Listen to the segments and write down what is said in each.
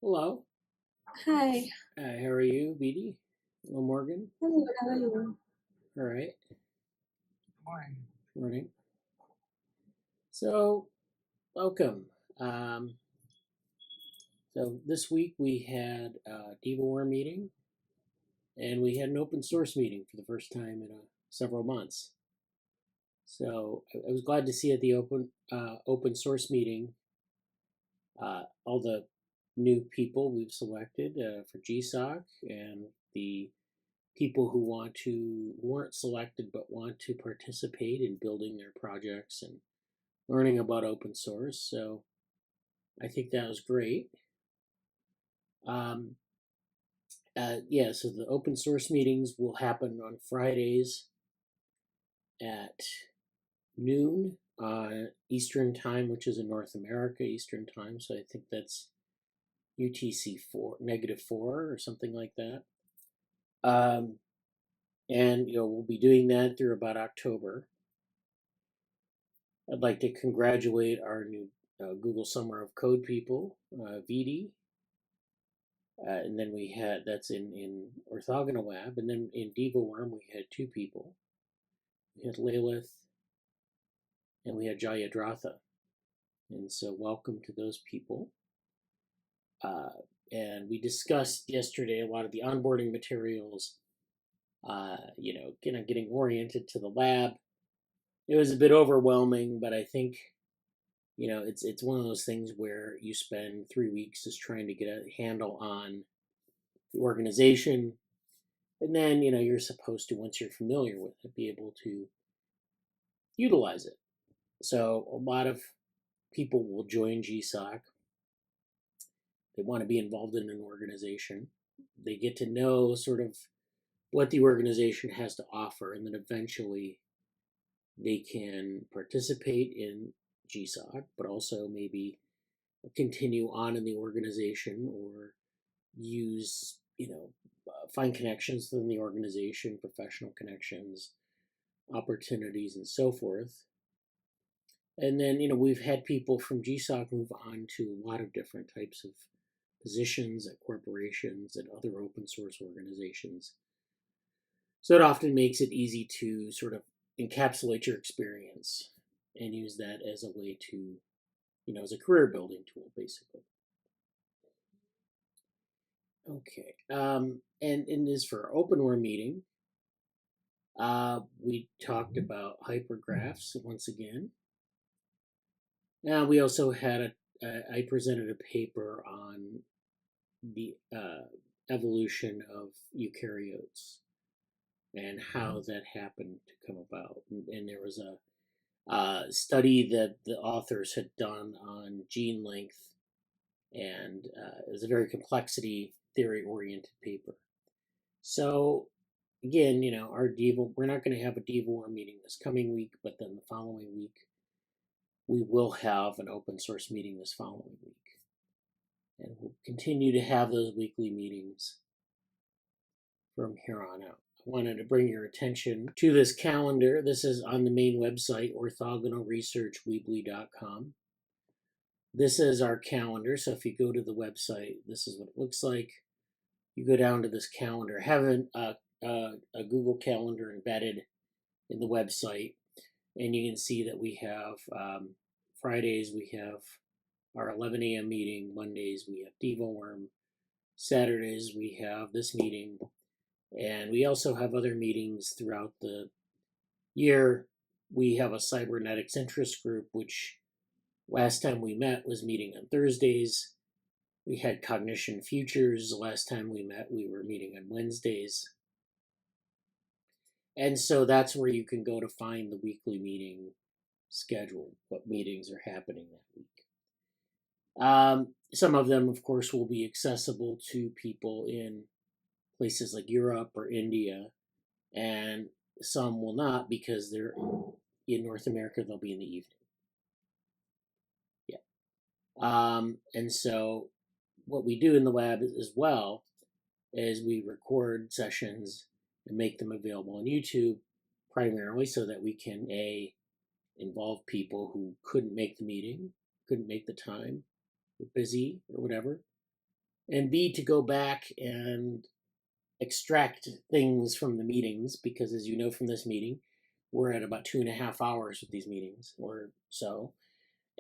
Hello. Hi, How are you, Vidhi? Hello, Morgan. I'm good. How are you? All right. Morning. Morning. So, welcome. Um, so this week we had a DevaWare meeting, and we had an open source meeting for the first time in several months. So I was glad to see at the open source meeting all the new people we've selected for GSOC and the people who weren't selected but want to participate in building their projects and learning about open source. So I think that was great. So the open source meetings will happen on Fridays at noon Eastern time, which is in North America Eastern time. So I think that's UTC -4 or something like that. And we'll be doing that through about October. I'd like to congratulate our new Google Summer of Code people, Vidhi. And then we had, that's in Orthogonal Lab. And then in DevaWorm, we had two people. We had Lalith and we had Jayadratha. And so welcome to those people. And we discussed yesterday a lot of the onboarding materials, getting oriented to the lab. It was a bit overwhelming, but I think it's one of those things where you spend 3 weeks just trying to get a handle on the organization, and then you're supposed to, once you're familiar with it, be able to utilize it. So a lot of people will join GSOC. They want to be involved in an organization. They get to know sort of what the organization has to offer, and then eventually they can participate in GSOC, but also maybe continue on in the organization or use, find connections within the organization, professional connections, opportunities, and so forth. And then, we've had people from GSOC move on to a lot of different types of positions at corporations and other open source organizations. So it often makes it easy to sort of encapsulate your experience and use that as a way to, as a career building tool, basically. Okay. And as for our openware meeting, we talked about hypergraphs once again. Now we also had I presented a paper on the evolution of eukaryotes and how that happened to come about. And there was a study that the authors had done on gene length, and it was a very complexity theory oriented paper. So again, we're not going to have a DevaWorm meeting this coming week, but then the following week we will have an open source meeting this following week. And we'll continue to have those weekly meetings from here on out. I wanted to bring your attention to this calendar. This is on the main website, orthogonalresearchweebly.com. This is our calendar. So if you go to the website, this is what it looks like. You go down to this calendar. I have a Google Calendar embedded in the website, and you can see that we have Fridays, we have our 11 a.m. meeting. Mondays, we have DevaWorm. Saturdays, we have this meeting. And we also have other meetings throughout the year. We have a cybernetics interest group, which last time we met was meeting on Thursdays. We had cognition futures. The last time we met, we were meeting on Wednesdays. And so that's where you can go to find the weekly meeting schedule, what meetings are happening that week. Some of them, of course, will be accessible to people in places like Europe or India, and some will not because they're in North America, they'll be in the evening. Yeah. And so what we do in the lab as well is we record sessions and make them available on YouTube, primarily so that we can involve people who couldn't make the meeting, couldn't make the time, were busy or whatever. and B, to go back and extract things from the meetings, because as you know from this meeting, we're at about 2.5 hours with these meetings or so.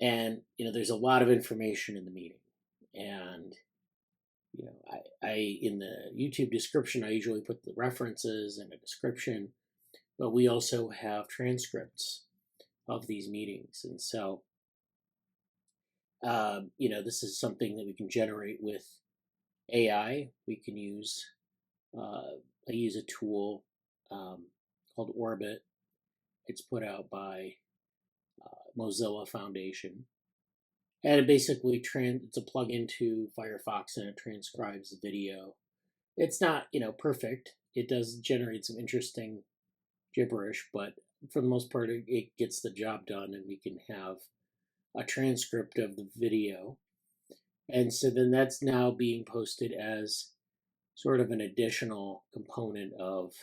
And, there's a lot of information in the meeting. And, I in the YouTube description, I usually put the references and a description, but we also have transcripts of these meetings. And so, this is something that we can generate with AI. We can use, I use a tool called Orbit. It's put out by Mozilla Foundation. And it basically it's a plug into Firefox, and it transcribes the video. It's not, perfect. It does generate some interesting gibberish, but for the most part, it gets the job done, and we can have a transcript of the video. And so then that's now being posted as sort of an additional component of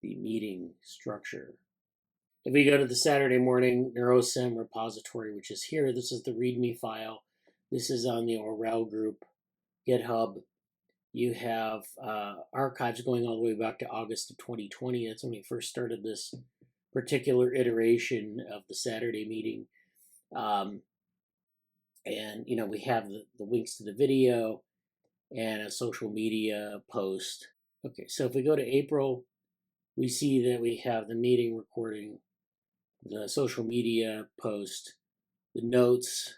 the meeting structure. If we go to the Saturday morning NeuroSim repository, which is here, this is the README file. This is on the Orel group, GitHub. You have archives going all the way back to August of 2020. That's when we first started this particular iteration of the Saturday meeting. And, we have the links to the video and a social media post. Okay, so if we go to April, we see that we have the meeting recording, the social media post, the notes,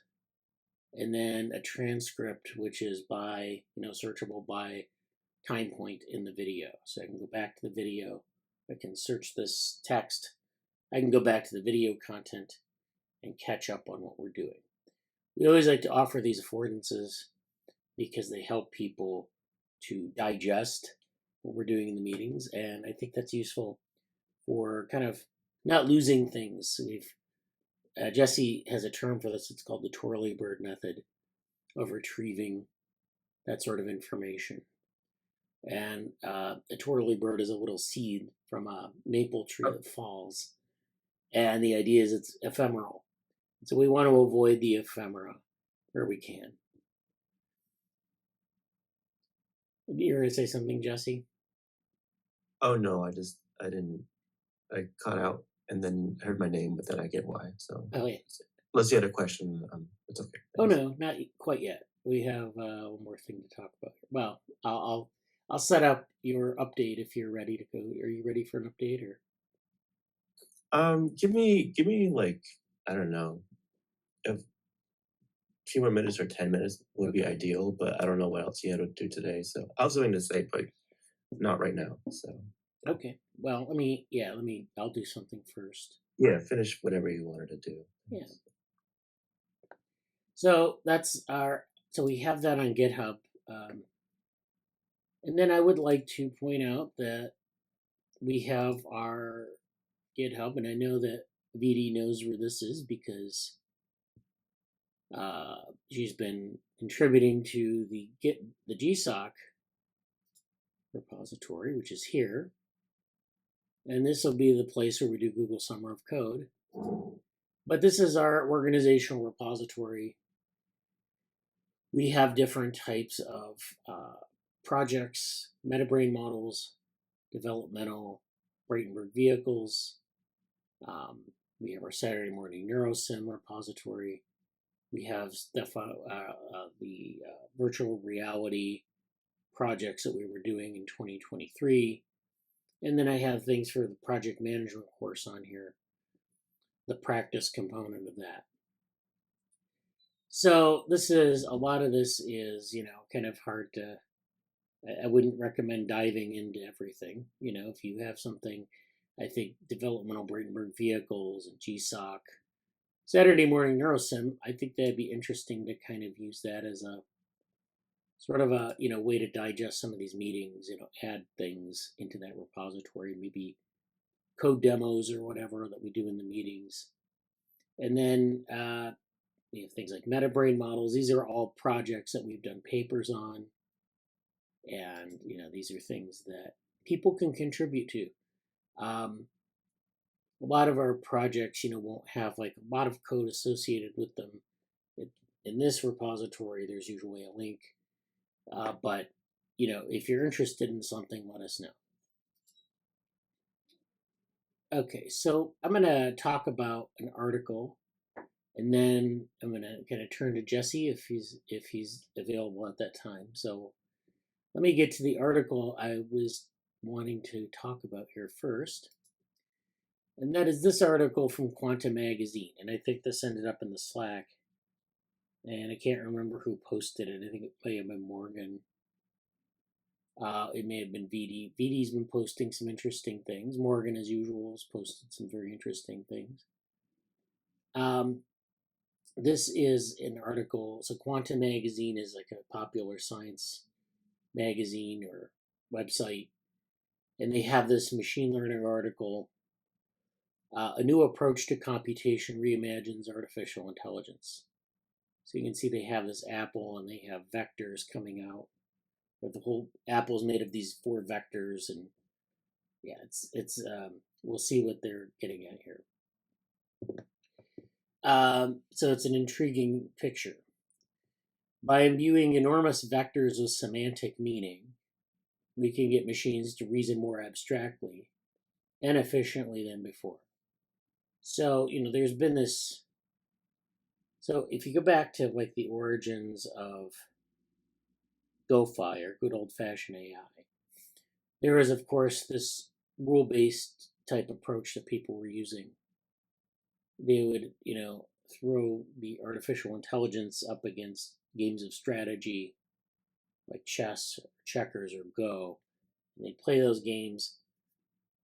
and then a transcript, which is by, searchable by time point in the video. So I can go back to the video, I can search this text, I can go back to the video content and catch up on what we're doing. We always like to offer these affordances because they help people to digest what we're doing in the meetings, and I think that's useful for kind of not losing things. Jesse has a term for this. It's called the twirly bird method of retrieving that sort of information. And a twirly bird is a little seed from a maple tree that falls, and the idea is it's ephemeral. So we want to avoid the ephemera where we can. You're going to say something, Jesse? Oh no, I caught out and then heard my name, but then I get why. So Oh yeah. Unless you had a question, it's okay. Oh no, not quite yet. We have one more thing to talk about. Well, I'll set up your update if you're ready to go. Are you ready for an update or? Give me like, I don't know, a few more minutes or 10 minutes would be ideal, but I don't know what else you had to do today. So I was something to say, but not right now. So Okay. Well, I'll do something first. yeah, finish whatever you wanted to do. Yeah. So so we have that on GitHub. And then I would like to point out that we have our GitHub, and I know that Vidhi knows where this is because she's been contributing to the GSOC repository, which is here. And this will be the place where we do Google Summer of Code. But this is our organizational repository. We have different types of projects, metabrain models, developmental Breitenberg vehicles. We have our Saturday morning NeuroSim repository. We have stuff, the virtual reality projects that we were doing in 2023. And then I have things for the project management course on here, the practice component of that. So a lot of this is, kind of hard to, I wouldn't recommend diving into everything. If you have something, I think developmental Breitenberg vehicles and GSOC, Saturday morning NeuroSim, I think that'd be interesting to kind of use that as a sort of a, way to digest some of these meetings, add things into that repository, maybe code demos or whatever that we do in the meetings. And then we have things like metabrain models. These are all projects that we've done papers on. And, these are things that people can contribute to. A lot of our projects, won't have like a lot of code associated with them. in this repository, there's usually a link. But, if you're interested in something, let us know. Okay, so I'm going to talk about an article, and then I'm going to kind of turn to Jesse if he's available at that time. So let me get to the article I was wanting to talk about here first. And that is this article from Quanta magazine. And I think this ended up in the Slack. And I can't remember who posted it. I think it may have been Morgan. It may have been Vidhi. Vidhi's been posting some interesting things. Morgan, as usual, has posted some very interesting things. This is an article. So Quanta magazine is like a popular science magazine or website. And they have this machine learning article, a new approach to computation reimagines artificial intelligence. So you can see they have this apple and they have vectors coming out. But the whole apple is made of these 4 vectors, and yeah, it's we'll see what they're getting at here. So it's an intriguing picture. By imbuing enormous vectors with semantic meaning, we can get machines to reason more abstractly and efficiently than before. So, there's been this. So if you go back to like the origins of GoFi or good old-fashioned AI, there is, of course, this rule-based type approach that people were using. They would, throw the artificial intelligence up against games of strategy like chess or checkers or Go. And they'd play those games.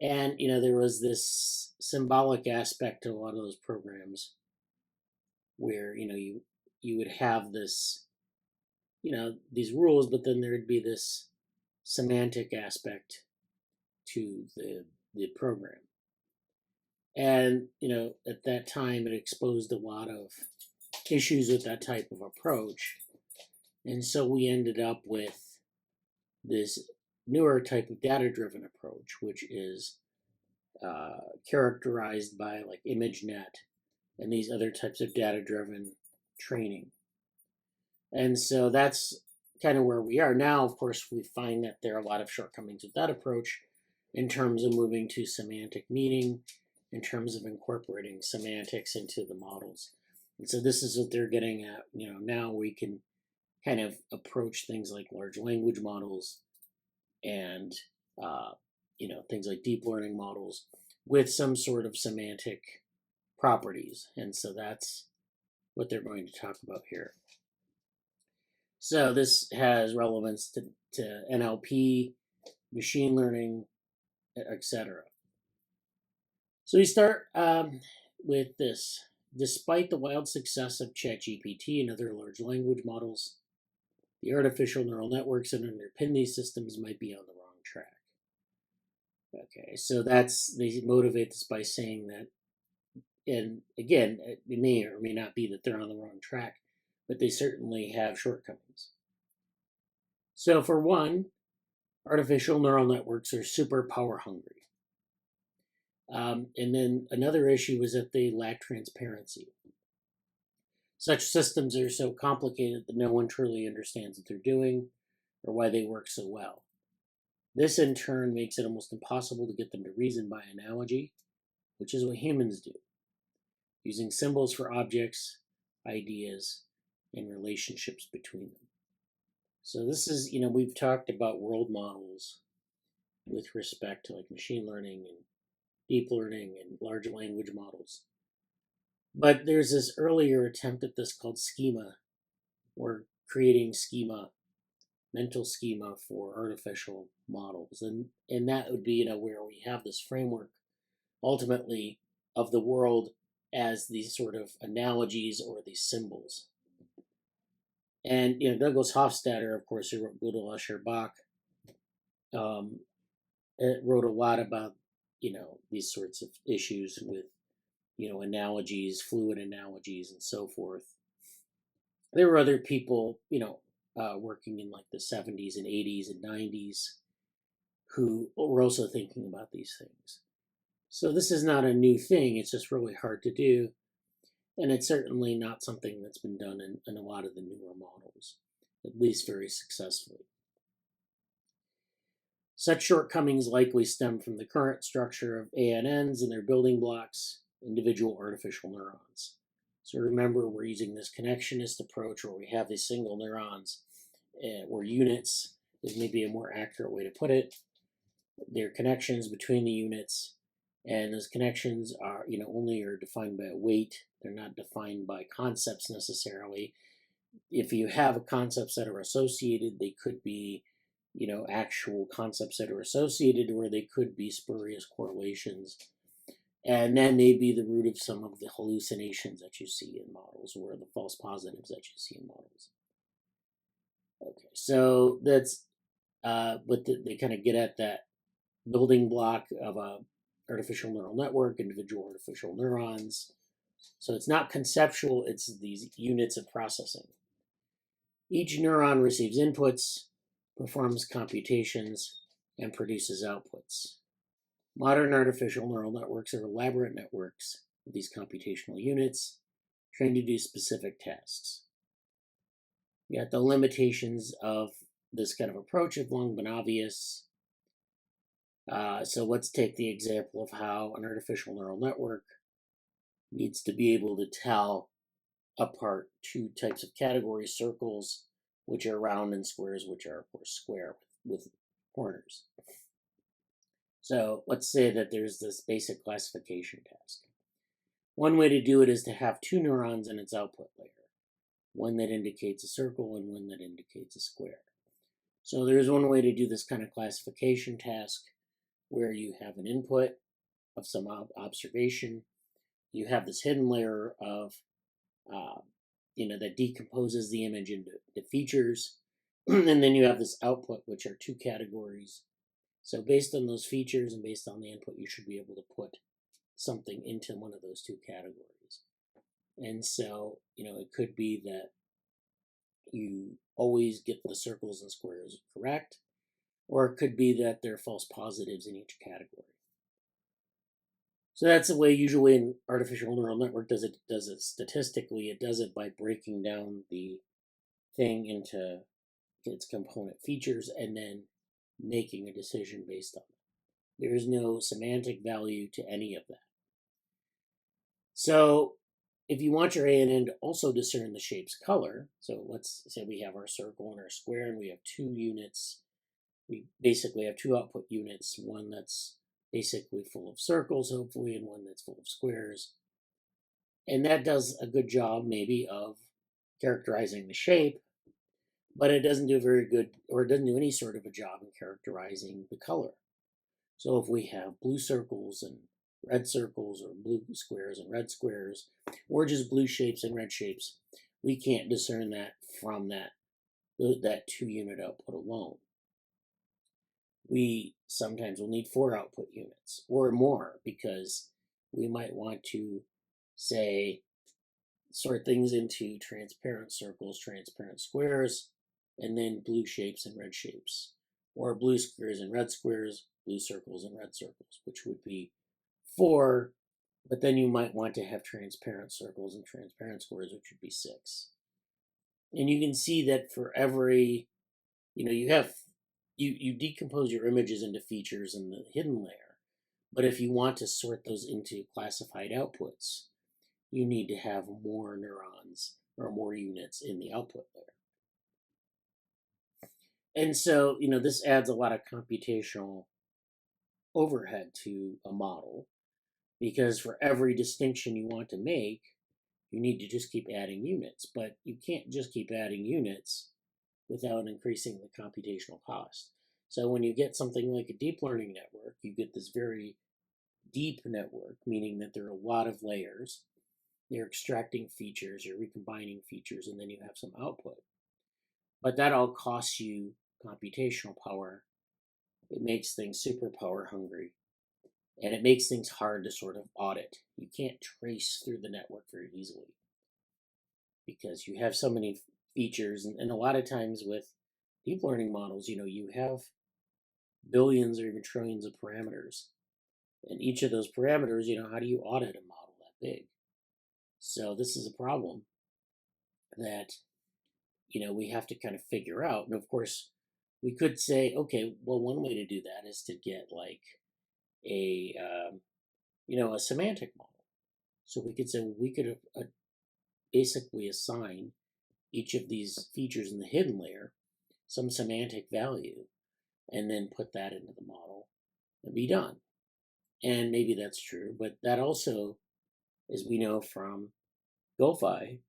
And, there was this symbolic aspect to a lot of those programs where, you would have this, these rules, but then there'd be this semantic aspect to the program. And, at that time, it exposed a lot of issues with that type of approach. And so we ended up with this newer type of data-driven approach, which is characterized by like ImageNet and these other types of data-driven training. And so that's kind of where we are now. Of course, we find that there are a lot of shortcomings with that approach in terms of moving to semantic meaning, in terms of incorporating semantics into the models. And so this is what they're getting at. Now we can kind of approach things like large language models and, things like deep learning models with some sort of semantic properties. And so that's what they're going to talk about here. So this has relevance to NLP, machine learning, etc. So we start with this. Despite the wild success of ChatGPT and other large language models, the artificial neural networks that underpin these systems might be on the wrong track. Okay, so they motivate this by saying that, and again, it may or may not be that they're on the wrong track, but they certainly have shortcomings. So for one, artificial neural networks are super power hungry. And then another issue is that they lack transparency. Such systems are so complicated that no one truly understands what they're doing or why they work so well. This in turn makes it almost impossible to get them to reason by analogy, which is what humans do, using symbols for objects, ideas, and relationships between them. So this is, we've talked about world models with respect to like machine learning and deep learning and large language models. But there's this earlier attempt at this called schema, or creating schema, mental schema for artificial models. And that would be, where we have this framework ultimately of the world as these sort of analogies or these symbols. And, Douglas Hofstadter, of course, who wrote Gödel, Escher, Bach, wrote a lot about, these sorts of issues with, analogies, fluid analogies, and so forth. There were other people, working in like the 70s and 80s and 90s who were also thinking about these things. So this is not a new thing. It's just really hard to do. And it's certainly not something that's been done in a lot of the newer models, at least very successfully. Such shortcomings likely stem from the current structure of ANNs and their building blocks, individual artificial neurons. So remember, we're using this connectionist approach where we have these single neurons, or units is maybe a more accurate way to put it. They're connections between the units, and those connections are, only are defined by a weight. They're not defined by concepts necessarily. If you have concepts that are associated, they could be, actual concepts that are associated, or they could be spurious correlations. And that may be the root of some of the hallucinations that you see in models, or the false positives that you see in models. Okay, so that's what they kind of get at, that building block of a artificial neural network, individual artificial neurons. So it's not conceptual, it's these units of processing. Each neuron receives inputs, performs computations, and produces outputs. Modern artificial neural networks are elaborate networks of these computational units trained to do specific tasks. Yet the limitations of this kind of approach have long been obvious. So let's take the example of how an artificial neural network needs to be able to tell apart two types of categories: circles, which are round, and squares, which are, of course, square with corners. So let's say that there's this basic classification task. One way to do it is to have two neurons in its output layer, one that indicates a circle and one that indicates a square. So there's one way to do this kind of classification task, where you have an input of some observation. You have this hidden layer of, that decomposes the image into features. And then you have this output, which are two categories. So based on those features and based on the input, you should be able to put something into one of those two categories. And so, it could be that you always get the circles and squares correct, or it could be that there are false positives in each category. So that's the way usually an artificial neural network does it statistically. It does it by breaking down the thing into its component features and then making a decision based on it. There is no semantic value to any of that. So if you want your ANN to also discern the shape's color, so let's say we have our circle and our square, and we have two units. We basically have two output units, one that's basically full of circles, hopefully, and one that's full of squares. And that does a good job, maybe, of characterizing the shape, but it doesn't do very good, or it doesn't do any sort of a job in characterizing the color. So if we have blue circles and red circles, or blue squares and red squares, or just blue shapes and red shapes, we can't discern that from that two-unit output alone. We sometimes will need 4 output units or more, because we might want to, say, sort things into transparent circles, transparent squares, and then blue shapes and red shapes, or blue squares and red squares, blue circles and red circles, which would be 4, but then you might want to have transparent circles and transparent squares, which would be 6. And you can see that for every, you decompose your images into features in the hidden layer, but if you want to sort those into classified outputs, you need to have more neurons or more units in the output layer. And so, this adds a lot of computational overhead to a model, because for every distinction you want to make, you need to just keep adding units. But you can't just keep adding units without increasing the computational cost. So when you get something like a deep learning network, you get this very deep network, meaning that there are a lot of layers. You're extracting features, you're recombining features, and then you have some output. But that all costs you computational power. It makes things super power hungry, and it makes things hard to sort of audit. You can't trace through the network very easily because you have so many features, and a lot of times with deep learning models, you have billions or even trillions of parameters. And each of those parameters, how do you audit a model that big? So this is a problem that, we have to kind of figure out. And of course, we could say, okay, well, one way to do that is to get like a, a semantic model. So we could say, well, we could basically assign each of these features in the hidden layer some semantic value and then put that into the model and be done. And maybe that's true, but that also, as we know from GoFi,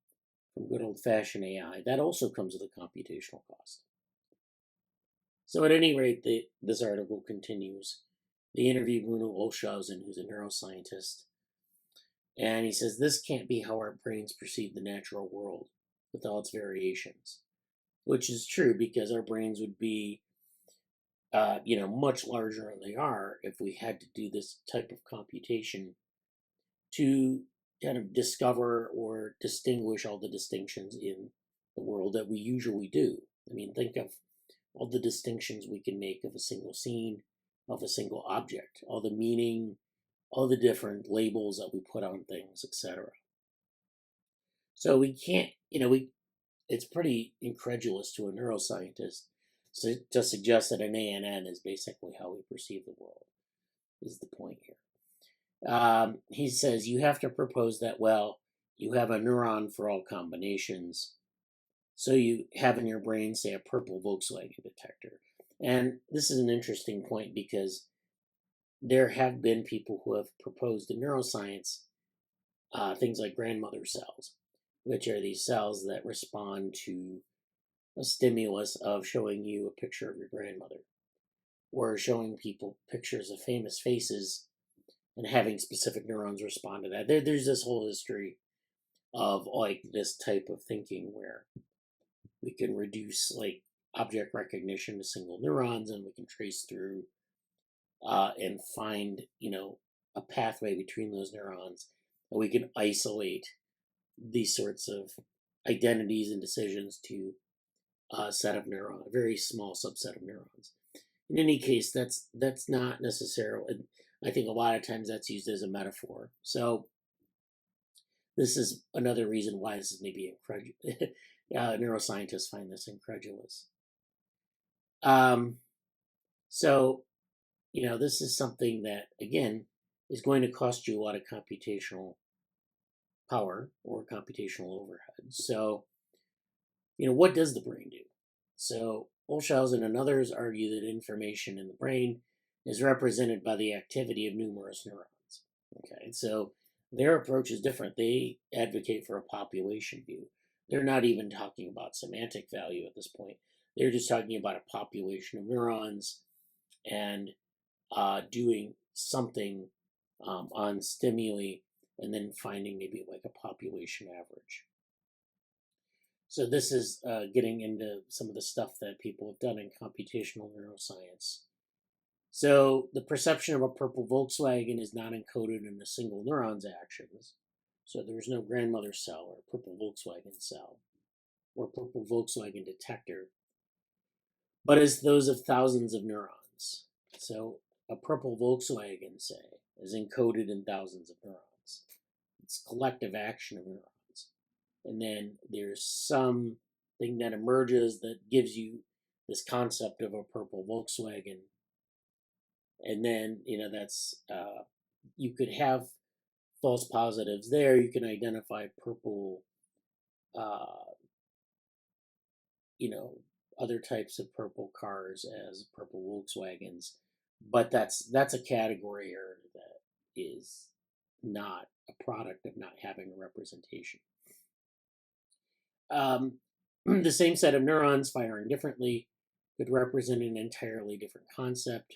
from good old-fashioned AI, that also comes with a computational cost. So at any rate, this article continues. They interview Bruno Olshausen, who's a neuroscientist, and he says, this can't be how our brains perceive the natural world with all its variations, which is true because our brains would be, much larger than they are if we had to do this type of computation to kind of discover or distinguish all the distinctions in the world that we usually do. I mean, think of all the distinctions we can make of a single scene, of a single object, all the meaning, all the different labels that we put on things, etc. So we can't, it's pretty incredulous to a neuroscientist to suggest that an ANN is basically how we perceive the world, is the point here. He says you have to propose that, well, you have a neuron for all combinations. So you have in your brain, say, a purple Volkswagen detector. And this is an interesting point because there have been people who have proposed in neuroscience things like grandmother cells, which are these cells that respond to a stimulus of showing you a picture of your grandmother or showing people pictures of famous faces and having specific neurons respond to that. There's this whole history of like this type of thinking where we can reduce like object recognition to single neurons and we can trace through and find, a pathway between those neurons, and we can isolate these sorts of identities and decisions to a set of neurons, a very small subset of neurons. In any case, that's not necessarily. I think a lot of times that's used as a metaphor. So this is another reason why this is maybe incredulous. Neuroscientists find this incredulous. So, this is something that, again, is going to cost you a lot of computational power or computational overhead. So, what does the brain do? So, Olshausen and others argue that information in the brain is represented by the activity of numerous neurons. Okay, so their approach is different. They advocate for a population view. They're not even talking about semantic value at this point. They're just talking about a population of neurons and doing something on stimuli and then finding maybe like a population average. So this is getting into some of the stuff that people have done in computational neuroscience. So the perception of a purple Volkswagen is not encoded in a single neuron's actions. So there's no grandmother cell or purple Volkswagen cell or purple Volkswagen detector, but as those of thousands of neurons. So a purple Volkswagen, say, is encoded in thousands of neurons. It's collective action of neurons. And then there's something that emerges that gives you this concept of a purple Volkswagen. And then, that's, you could have false positives there. You can identify purple, other types of purple cars as purple Volkswagens. But that's a category error that is not a product of not having a representation. The same set of neurons firing differently could represent an entirely different concept.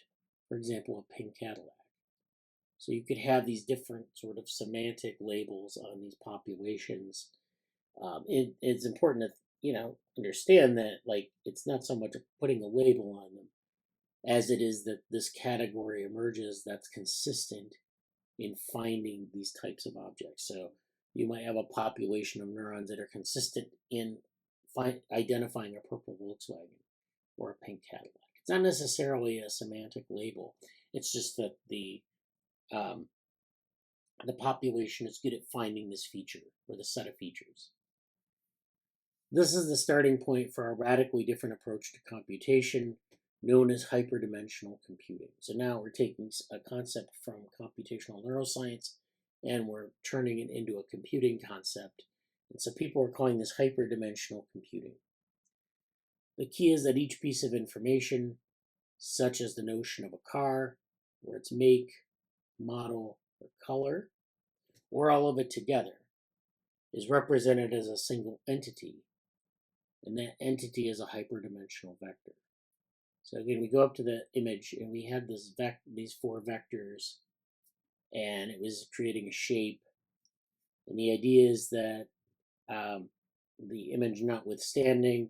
For example, a pink Cadillac. So you could have these different sort of semantic labels on these populations. It's important to understand that like it's not so much putting a label on them as it is that this category emerges that's consistent in finding these types of objects. So you might have a population of neurons that are consistent in identifying a purple Volkswagen or a pink Cadillac. It's not necessarily a semantic label. It's just that the the population is good at finding this feature or the set of features. This is the starting point for a radically different approach to computation known as hyperdimensional computing. So now we're taking a concept from computational neuroscience and we're turning it into a computing concept. And so people are calling this hyperdimensional computing. The key is that each piece of information, such as the notion of a car, or its make, model, or color, or all of it together, is represented as a single entity, and that entity is a hyperdimensional vector. So again, we go up to the image, and we had these 4 vectors, and it was creating a shape. And the idea is that the image notwithstanding,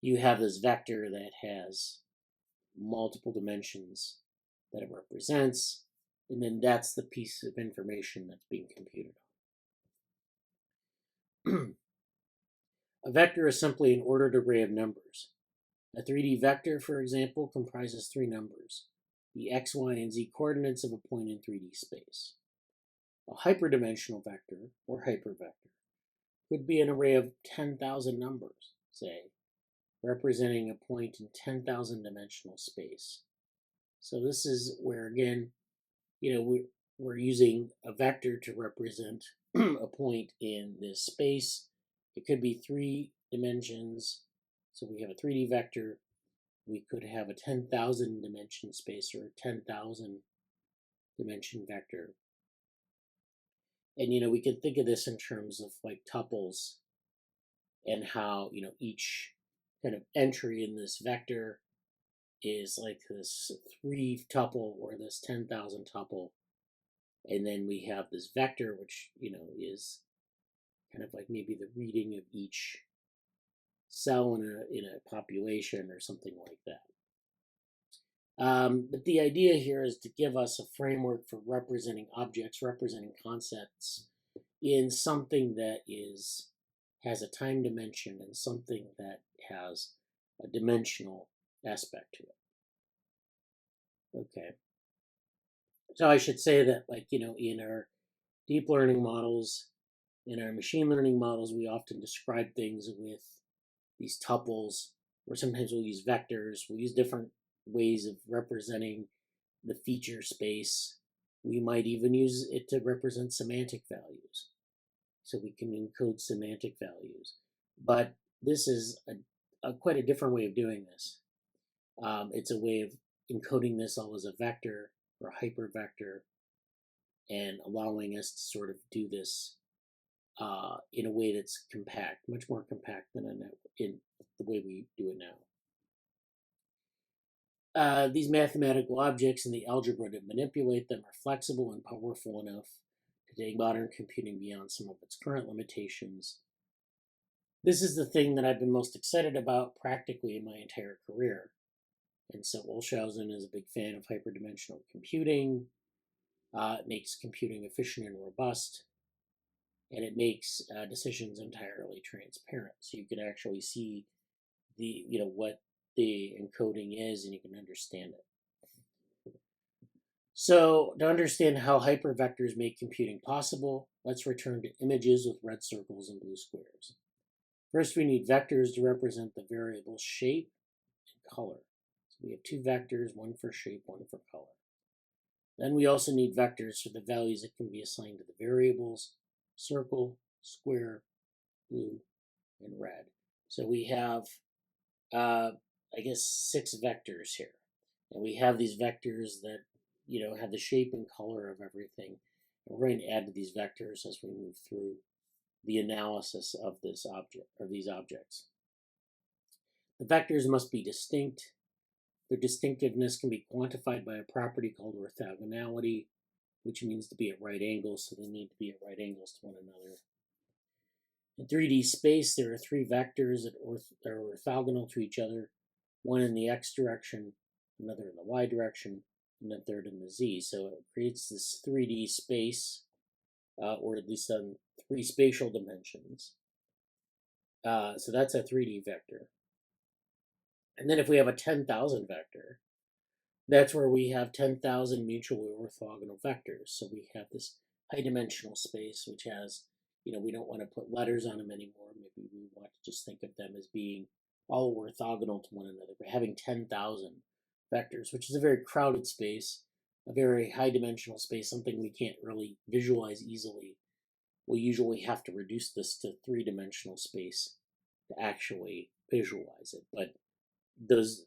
you have this vector that has multiple dimensions that it represents, and then that's the piece of information that's being computed on. A vector is simply an ordered array of numbers. A 3D vector, for example, comprises 3 numbers, the x, y, and z coordinates of a point in 3D space. A hyperdimensional vector, or hypervector, could be an array of 10,000 numbers, say, representing a point in 10,000 dimensional space. So this is where, again, we're using a vector to represent a point in this space. It could be 3 dimensions. So we have a 3D vector. We could have a 10,000 dimension space or a 10,000 dimension vector. And, we can think of this in terms of like tuples and how, each kind of entry in this vector is like this 3 tuple or this 10,000 tuple. And then we have this vector, which, is kind of like maybe the reading of each cell in a population or something like that. But the idea here is to give us a framework for representing objects, representing concepts in something that has a time dimension and something that has a dimensional aspect to it. Okay. So I should say that, in our deep learning models, in our machine learning models, we often describe things with these tuples, or sometimes we'll use vectors. We'll use different ways of representing the feature space. We might even use it to represent semantic values. So we can encode semantic values. But this is quite a different way of doing this. It's a way of encoding this all as a vector or a hypervector and allowing us to sort of do this in a way that's compact, much more compact than in the way we do it now. These mathematical objects and the algebra to manipulate them are flexible and powerful enough to take modern computing beyond some of its current limitations. This is the thing that I've been most excited about practically in my entire career. And so Olshausen is a big fan of hyperdimensional computing. It makes computing efficient and robust. And it makes decisions entirely transparent. So you can actually see what the encoding is, and you can understand it. So to understand how hypervectors make computing possible, let's return to images with red circles and blue squares. First, we need vectors to represent the variables shape and color. So we have 2 vectors, one for shape, one for color. Then we also need vectors for the values that can be assigned to the variables: circle, square, blue, and red. So we have, 6 vectors here. And we have these vectors that, have the shape and color of everything. And we're going to add to these vectors as we move through the analysis of this object, or these objects. The vectors must be distinct. Their distinctiveness can be quantified by a property called orthogonality, which means to be at right angles, so they need to be at right angles to one another. In 3D space, there are 3 vectors that are orthogonal to each other, one in the x direction, another in the y direction, and a third in the z. So it creates this 3D space, or at least on 3 spatial dimensions. So that's a 3D vector. And then if we have a 10,000 vector, that's where we have 10,000 mutually orthogonal vectors. So we have this high-dimensional space, which has, we don't want to put letters on them anymore. Maybe we want to just think of them as being all orthogonal to one another. But having 10,000 vectors, which is a very crowded space, a very high-dimensional space, something we can't really visualize easily, we usually have to reduce this to three-dimensional space to actually visualize it. But those,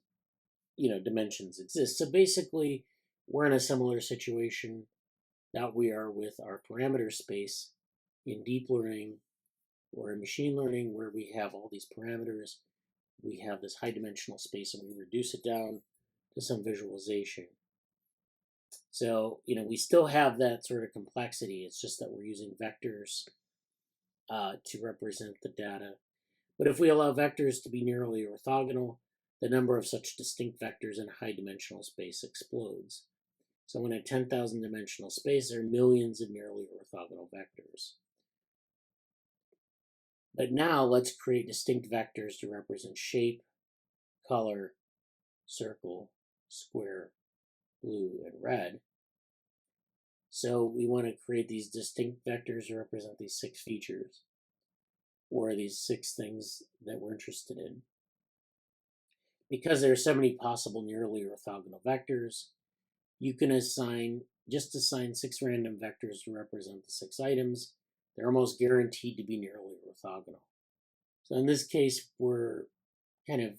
dimensions exist. So basically, we're in a similar situation that we are with our parameter space in deep learning or in machine learning, where we have all these parameters. We have this high-dimensional space, and we reduce it down to some visualization. So, we still have that sort of complexity. It's just that we're using vectors to represent the data. But if we allow vectors to be nearly orthogonal, the number of such distinct vectors in a high-dimensional space explodes. So in a 10,000 dimensional space, there are millions of nearly orthogonal vectors. But now let's create distinct vectors to represent shape, color, circle, square, blue, and red. So we want to create these distinct vectors to represent these 6 features, or these 6 things that we're interested in. Because there are so many possible nearly orthogonal vectors, you can assign 6 random vectors to represent the 6 items. They're almost guaranteed to be nearly orthogonal. So in this case, we're kind of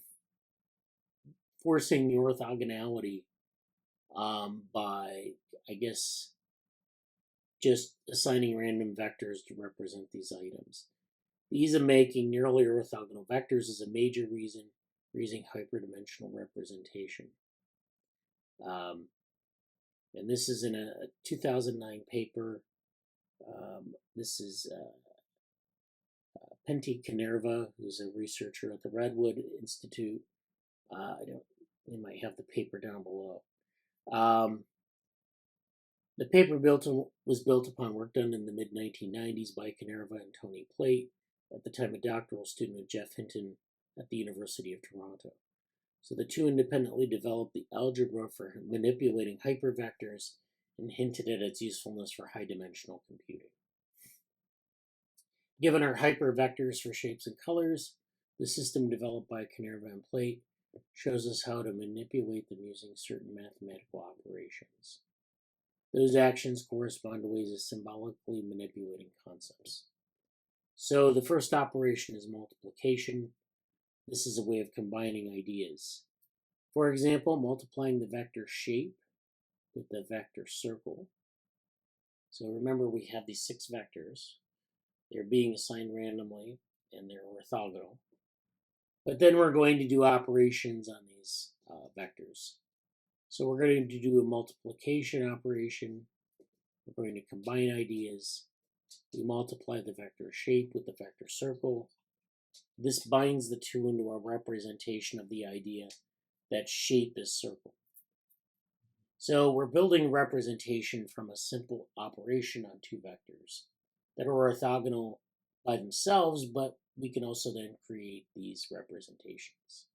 forcing the orthogonality by, I guess, just assigning random vectors to represent these items. The ease of making nearly orthogonal vectors is a major reason for using hyperdimensional representation. And this is in a 2009 paper. This is Pentti Kanerva, who's a researcher at the Redwood Institute. They might have the paper down below. The paper was built upon work done in the mid-1990s by Kanerva and Tony Plate, at the time a doctoral student with Jeff Hinton at the University of Toronto. So the two independently developed the algebra for manipulating hypervectors and hinted at its usefulness for high-dimensional computing. Given our hypervectors for shapes and colors, the system developed by Kanerva and Plate shows us how to manipulate them using certain mathematical operations. Those actions correspond to ways of symbolically manipulating concepts. So the first operation is multiplication. This is a way of combining ideas. For example, multiplying the vector shape with the vector circle. So remember, we have these 6 vectors. They're being assigned randomly, and they're orthogonal. But then we're going to do operations on these vectors. So we're going to do a multiplication operation. We're going to combine ideas. We multiply the vector shape with the vector circle. This binds the two into a representation of the idea that shape is circle. So we're building representation from a simple operation on 2 vectors that are orthogonal by themselves, but we can also then create these representations.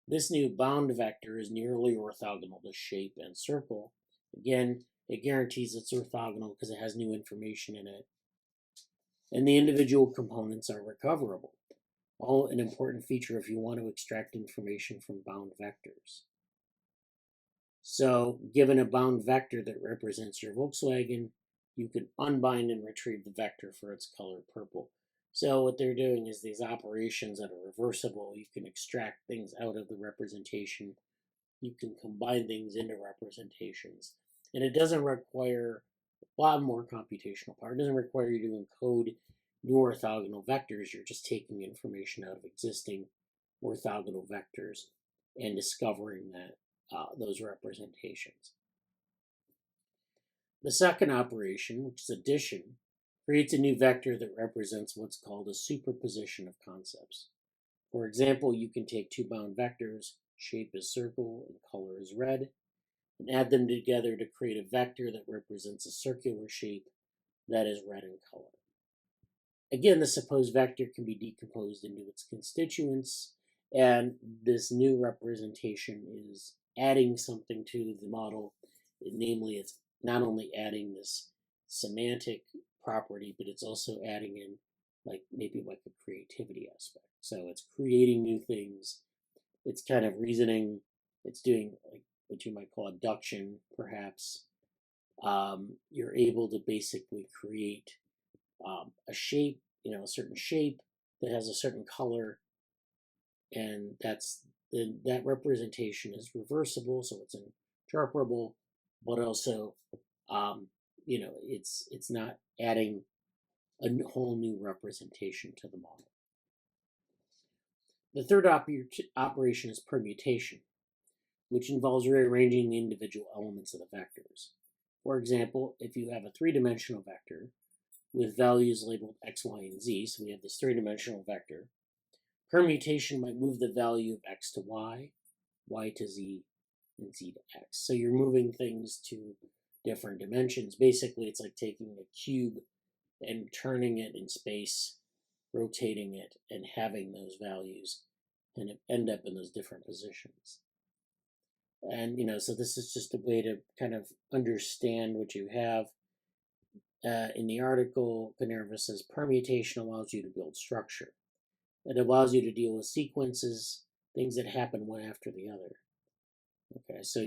This new bound vector is nearly orthogonal to shape and circle. Again, it guarantees it's orthogonal because it has new information in it. And the individual components are recoverable. All an important feature if you want to extract information from bound vectors. So, given a bound vector that represents your Volkswagen, you can unbind and retrieve the vector for its color purple. So what they're doing is these operations that are reversible. You can extract things out of the representation. You can combine things into representations. And it doesn't require a lot more computational power. It doesn't require you to encode new orthogonal vectors. You're just taking information out of existing orthogonal vectors and discovering that those representations. The second operation, which is addition, creates a new vector that represents what's called a superposition of concepts. For example, you can take 2 bound vectors, shape is circle and color is red, and add them together to create a vector that represents a circular shape that is red in color. Again, the supposed vector can be decomposed into its constituents, and this new representation is adding something to the model. Namely, it's not only adding this semantic property, but it's also adding in maybe a creativity aspect. So it's creating new things. It's kind of reasoning. It's doing what you might call abduction, perhaps. You're able to basically create a shape, a certain shape that has a certain color, and that representation is reversible, so it's interpretable, but also, it's not adding a whole new representation to the model. The third operation is permutation, which involves rearranging the individual elements of the vectors. For example, if you have a three-dimensional vector with values labeled x, y, and z, so we have this three-dimensional vector, permutation might move the value of x to y, y to z, and z to x. So you're moving things to different dimensions. Basically, it's like taking a cube and turning it in space, rotating it, and having those values and end up in those different positions. And, so this is just a way to kind of understand what you have. In the article, Minerva says permutation allows you to build structure. It allows you to deal with sequences, things that happen one after the other. Okay, so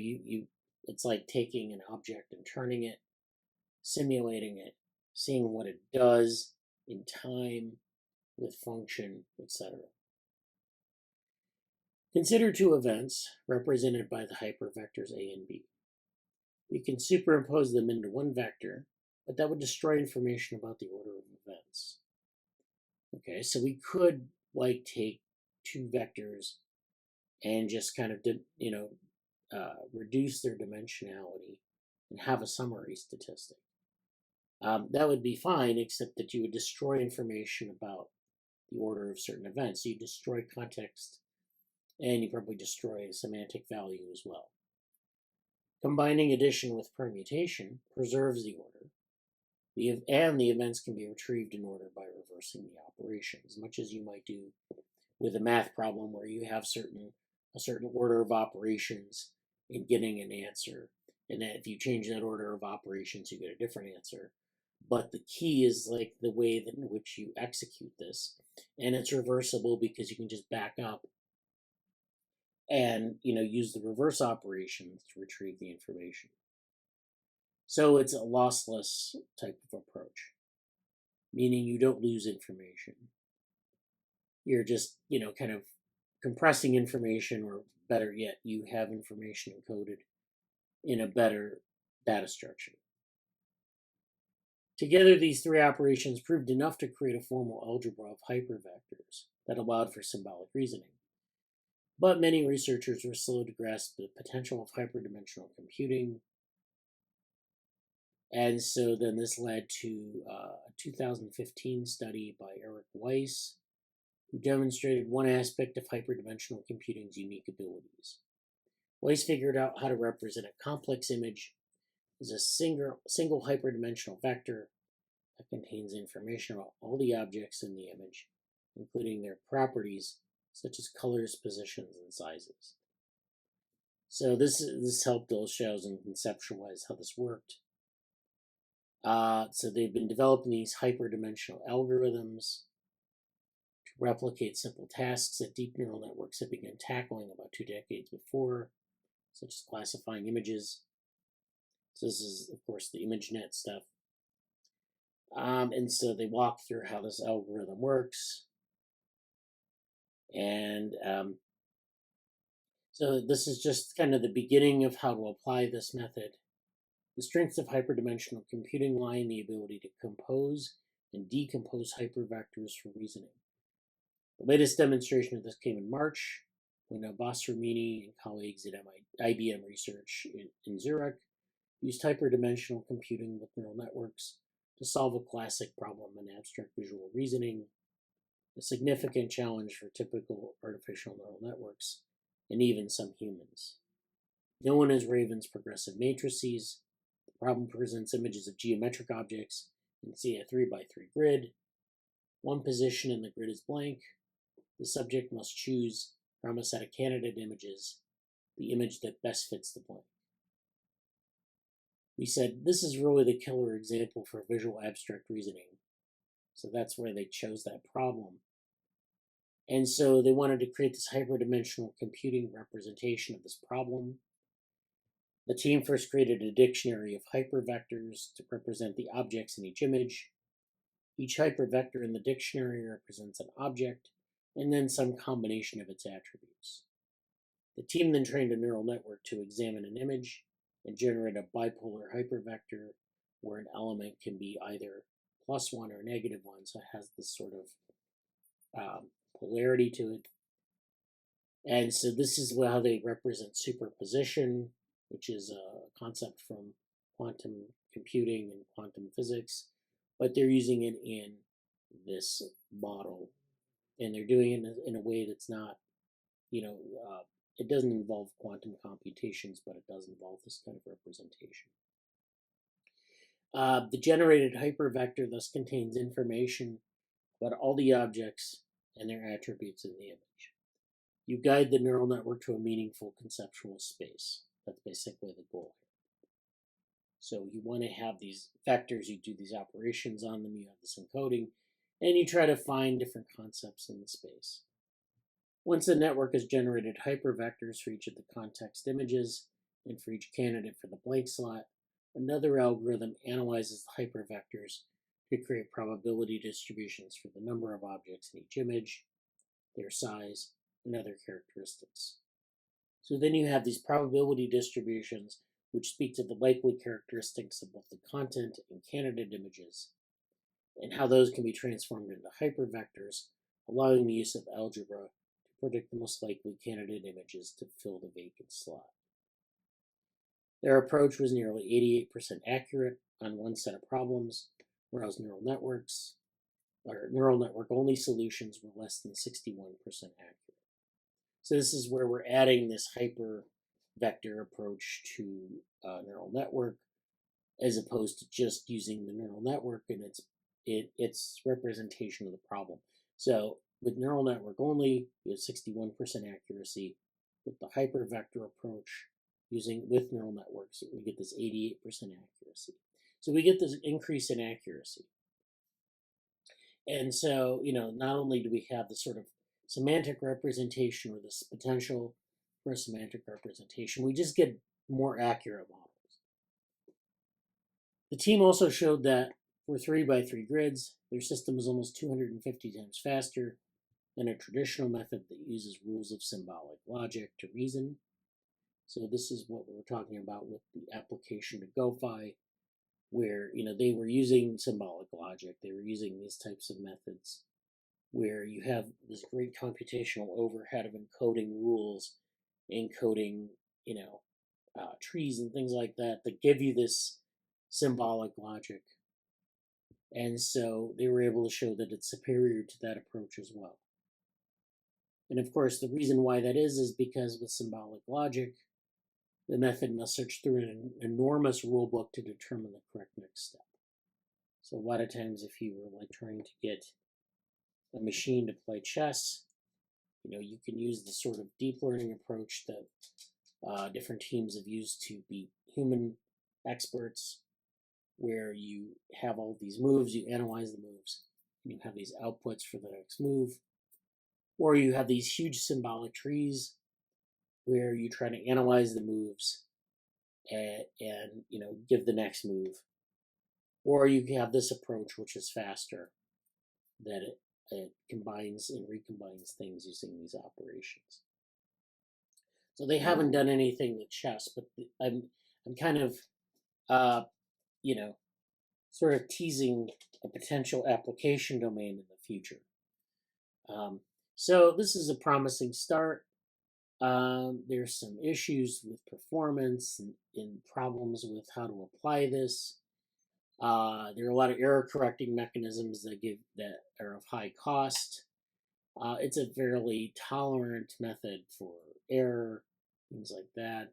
it's like taking an object and turning it, simulating it, seeing what it does in time, with function, etc. Consider two events represented by the hypervectors A and B. We can superimpose them into one vector, but that would destroy information about the order of events. Okay, so we could take two vectors and just kind of reduce their dimensionality and have a summary statistic. That would be fine, except that you would destroy information about the order of certain events. So you destroy context, and you probably destroy a semantic value as well. Combining addition with permutation preserves the order, and the events can be retrieved in order by reversing the operation, as much as you might do with a math problem where you have a certain order of operations in getting an answer, and that if you change that order of operations, you get a different answer. But the key is the way in which you execute this, and it's reversible because you can just back up and use the reverse operations to retrieve the information. So it's a lossless type of approach, meaning you don't lose information. You're just kind of compressing information, or better yet, you have information encoded in a better data structure. Together, these three operations proved enough to create a formal algebra of hypervectors that allowed for symbolic reasoning. But many researchers were slow to grasp the potential of hyperdimensional computing. And so then this led to a 2015 study by Eric Weiss, who demonstrated one aspect of hyperdimensional computing's unique abilities. Weiss figured out how to represent a complex image as a single hyperdimensional vector that contains information about all the objects in the image, including their properties, such as colors, positions, and sizes. So this helped illustrate and conceptualize how this worked. So they've been developing these hyperdimensional algorithms to replicate simple tasks that deep neural networks had begun tackling about 2 decades before, such as classifying images. So this is, of course, the ImageNet stuff. And so they walk through how this algorithm works. And so this is just kind of the beginning of how to apply this method. The strengths of hyperdimensional computing lie in the ability to compose and decompose hypervectors for reasoning. The latest demonstration of this came in March, when Ananthaswamy and colleagues at IBM Research in Zurich used hyperdimensional computing with neural networks to solve a classic problem in abstract visual reasoning, a significant challenge for typical artificial neural networks, and even some humans. Known as Raven's progressive matrices, the problem presents images of geometric objects in, say, a 3x3 grid. One position in the grid is blank. The subject must choose from a set of candidate images the image that best fits the blank. we said this is really the killer example for visual abstract reasoning. So that's why they chose that problem. And so they wanted to create this hyperdimensional computing representation of this problem. The team first created a dictionary of hypervectors to represent the objects in each image. Each hypervector in the dictionary represents an object, and then some combination of its attributes. The team then trained a neural network to examine an image and generate a bipolar hypervector where an element can be either +1 or -1, so it has this sort of polarity to it. And so this is how they represent superposition, which is a concept from quantum computing and quantum physics, but they're using it in this model, and they're doing it in a way that's not, it doesn't involve quantum computations, but it does involve this kind of representation. The generated hypervector thus contains information about all the objects and their attributes in the image. You guide the neural network to a meaningful conceptual space. That's basically the goal here. So you want to have these vectors, you do these operations on them, you have this encoding, and you try to find different concepts in the space. Once the network has generated hypervectors for each of the context images and for each candidate for the blank slot, another algorithm analyzes the hypervectors to create probability distributions for the number of objects in each image, their size, and other characteristics. So then you have these probability distributions which speak to the likely characteristics of both the content and candidate images, and how those can be transformed into hypervectors, allowing the use of algebra to predict the most likely candidate images to fill the vacant slot. Their approach was nearly 88% accurate on one set of problems, whereas neural network only solutions were less than 61% accurate. So this is where we're adding this hypervector approach to neural network, as opposed to just using the neural network and its representation of the problem. So with neural network only, you have 61% accuracy. With the hypervector approach, with neural networks, we get this 88% accuracy. So we get this increase in accuracy. And so, not only do we have the sort of semantic representation or this potential for a semantic representation, we just get more accurate models. The team also showed that for 3x3 grids, their system is almost 250 times faster than a traditional method that uses rules of symbolic logic to reason. So this is what we're talking about with the application to GoFi, where they were using symbolic logic. They were using these types of methods where you have this great computational overhead of encoding rules, encoding trees and things like that give you this symbolic logic. And so they were able to show that it's superior to that approach as well. And of course, the reason why that is because with symbolic logic, the method must search through an enormous rulebook to determine the correct next step. So a lot of times if you were trying to get a machine to play chess, you can use the sort of deep learning approach that different teams have used to beat human experts, where you have all these moves, you analyze the moves, and you have these outputs for the next move. Or you have these huge symbolic trees where you try to analyze the moves and give the next move. Or you can have this approach, which is faster, that it combines and recombines things using these operations. So they haven't done anything with chess, but I'm kind of sort of teasing a potential application domain in the future. So this is a promising start. There's some issues with performance and problems with how to apply this. There are a lot of error correcting mechanisms that are of high cost. It's a fairly tolerant method for error, things like that.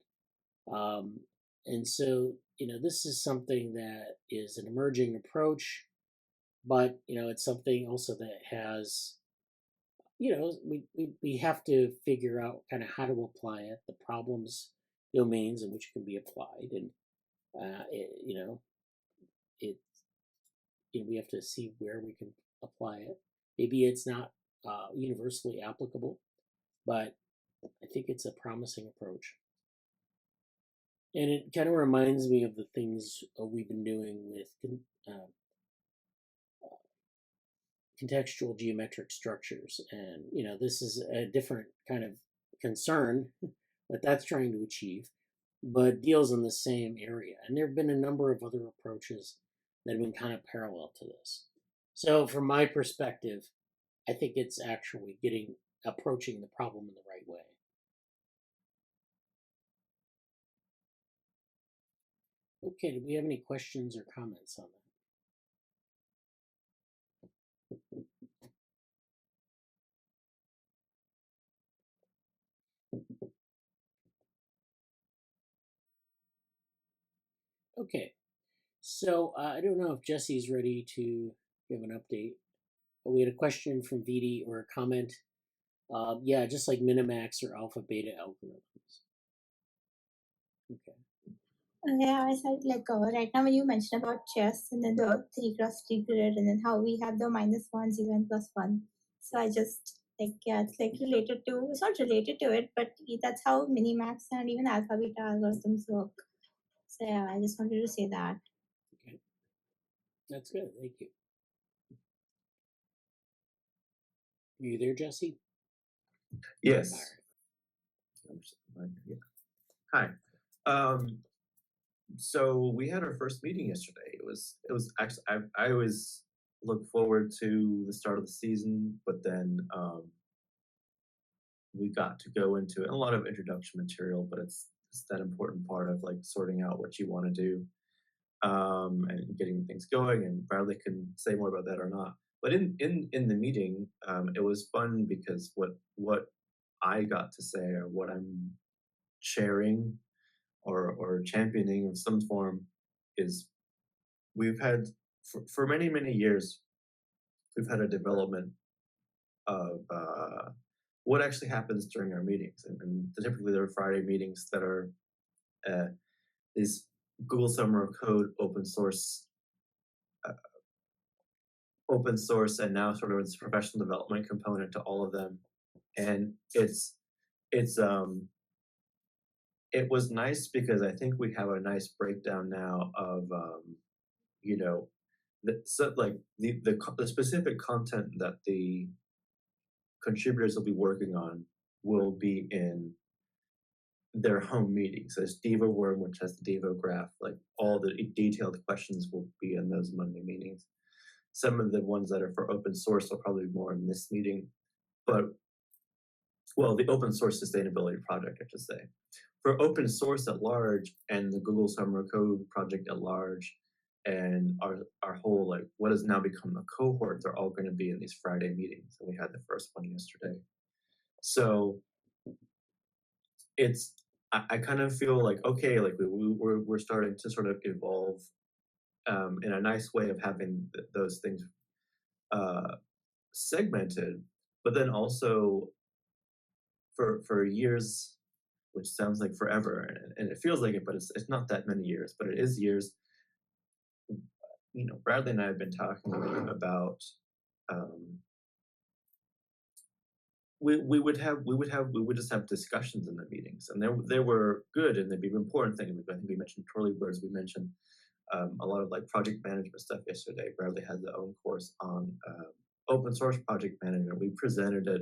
And so, this is something that is an emerging approach, but, it's something also that has, we have to figure out kind of how to apply it, the problems, domains in which it can be applied. And You know, it we have to see where we can apply it. Maybe it's not universally applicable, but I think it's a promising approach. And it kind of reminds me of the things we've been doing with contextual geometric structures. And, this is a different kind of concern what that's trying to achieve, but deals in the same area. And there have been a number of other approaches that have been kind of parallel to this. So from my perspective, I think it's actually approaching the problem in the right way. Okay, do we have any questions or comments on that? Okay, so I don't know if Jesse's ready to give an update. We had a question from Vidhi or a comment. Yeah, just like minimax or alpha beta algorithms. Okay. Yeah, I said right now when you mentioned about chess and then the 3x3 grid and then how we have the -1, 0, and +1. So I just it's related to, it's not related to it, but that's how minimax and even alpha beta algorithms work. So yeah, I just wanted to say that. Okay. That's good. Thank you. Are you there, Jesse? Yes. Hi. So we had our first meeting yesterday. It was actually I always look forward to the start of the season, but then we got to go into it. A lot of introduction material, but it's that important part of like sorting out what you want to do and getting things going. And Bradley can say more about that or not. But in the meeting, it was fun because what I got to say or what I'm sharing or championing of some form is we've had for many years we've had a development of what actually happens during our meetings, and typically there are Friday meetings that are these Google Summer of Code open source, and now sort of it's professional development component to all of them, and it was nice because I think we have a nice breakdown now of the specific content that the contributors will be working on will be in their home meetings. There's DevoWorm, which has the Devo graph, like all the detailed questions will be in those Monday meetings. Some of the ones that are for open source will probably be more in this meeting, but the open source sustainability project, I should say. For open source at large and the Google Summer Code project at large, and our whole like what has now become a cohort, they're all going to be in these Friday meetings, and we had the first one yesterday. So it's I kind of feel like okay, like we're starting to sort of evolve in a nice way of having those things segmented, but then also for years, which sounds like forever, and it feels like it, but it's not that many years, but it is years. Bradley and I have been talking about we would just have discussions in the meetings, and they were good, and they'd be important things. I think we mentioned twirly birds. We mentioned a lot of like project management stuff yesterday. Bradley had the own course on open source project management. We presented at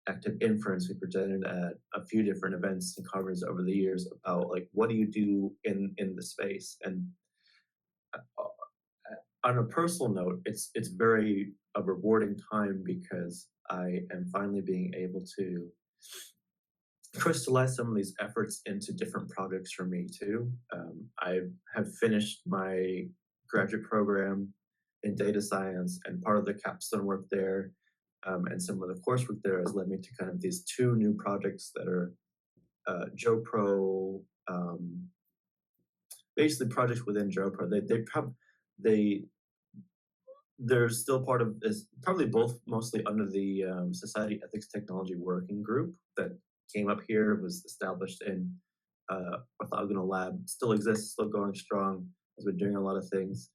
Active Inference. We presented at a few different events and conferences over the years about like what do you do in the space. And on a personal note, it's very a rewarding time because I am finally being able to crystallize some of these efforts into different projects for me too. I have finished my graduate program in data science, and part of the capstone work there and some of the coursework there has led me to kind of these two new projects that are JoPro, basically projects within JoPro. They're still part of this, probably both mostly under the Society Ethics Technology Working Group that came up here, was established in orthogonal lab still exists, still going strong, has been doing a lot of things.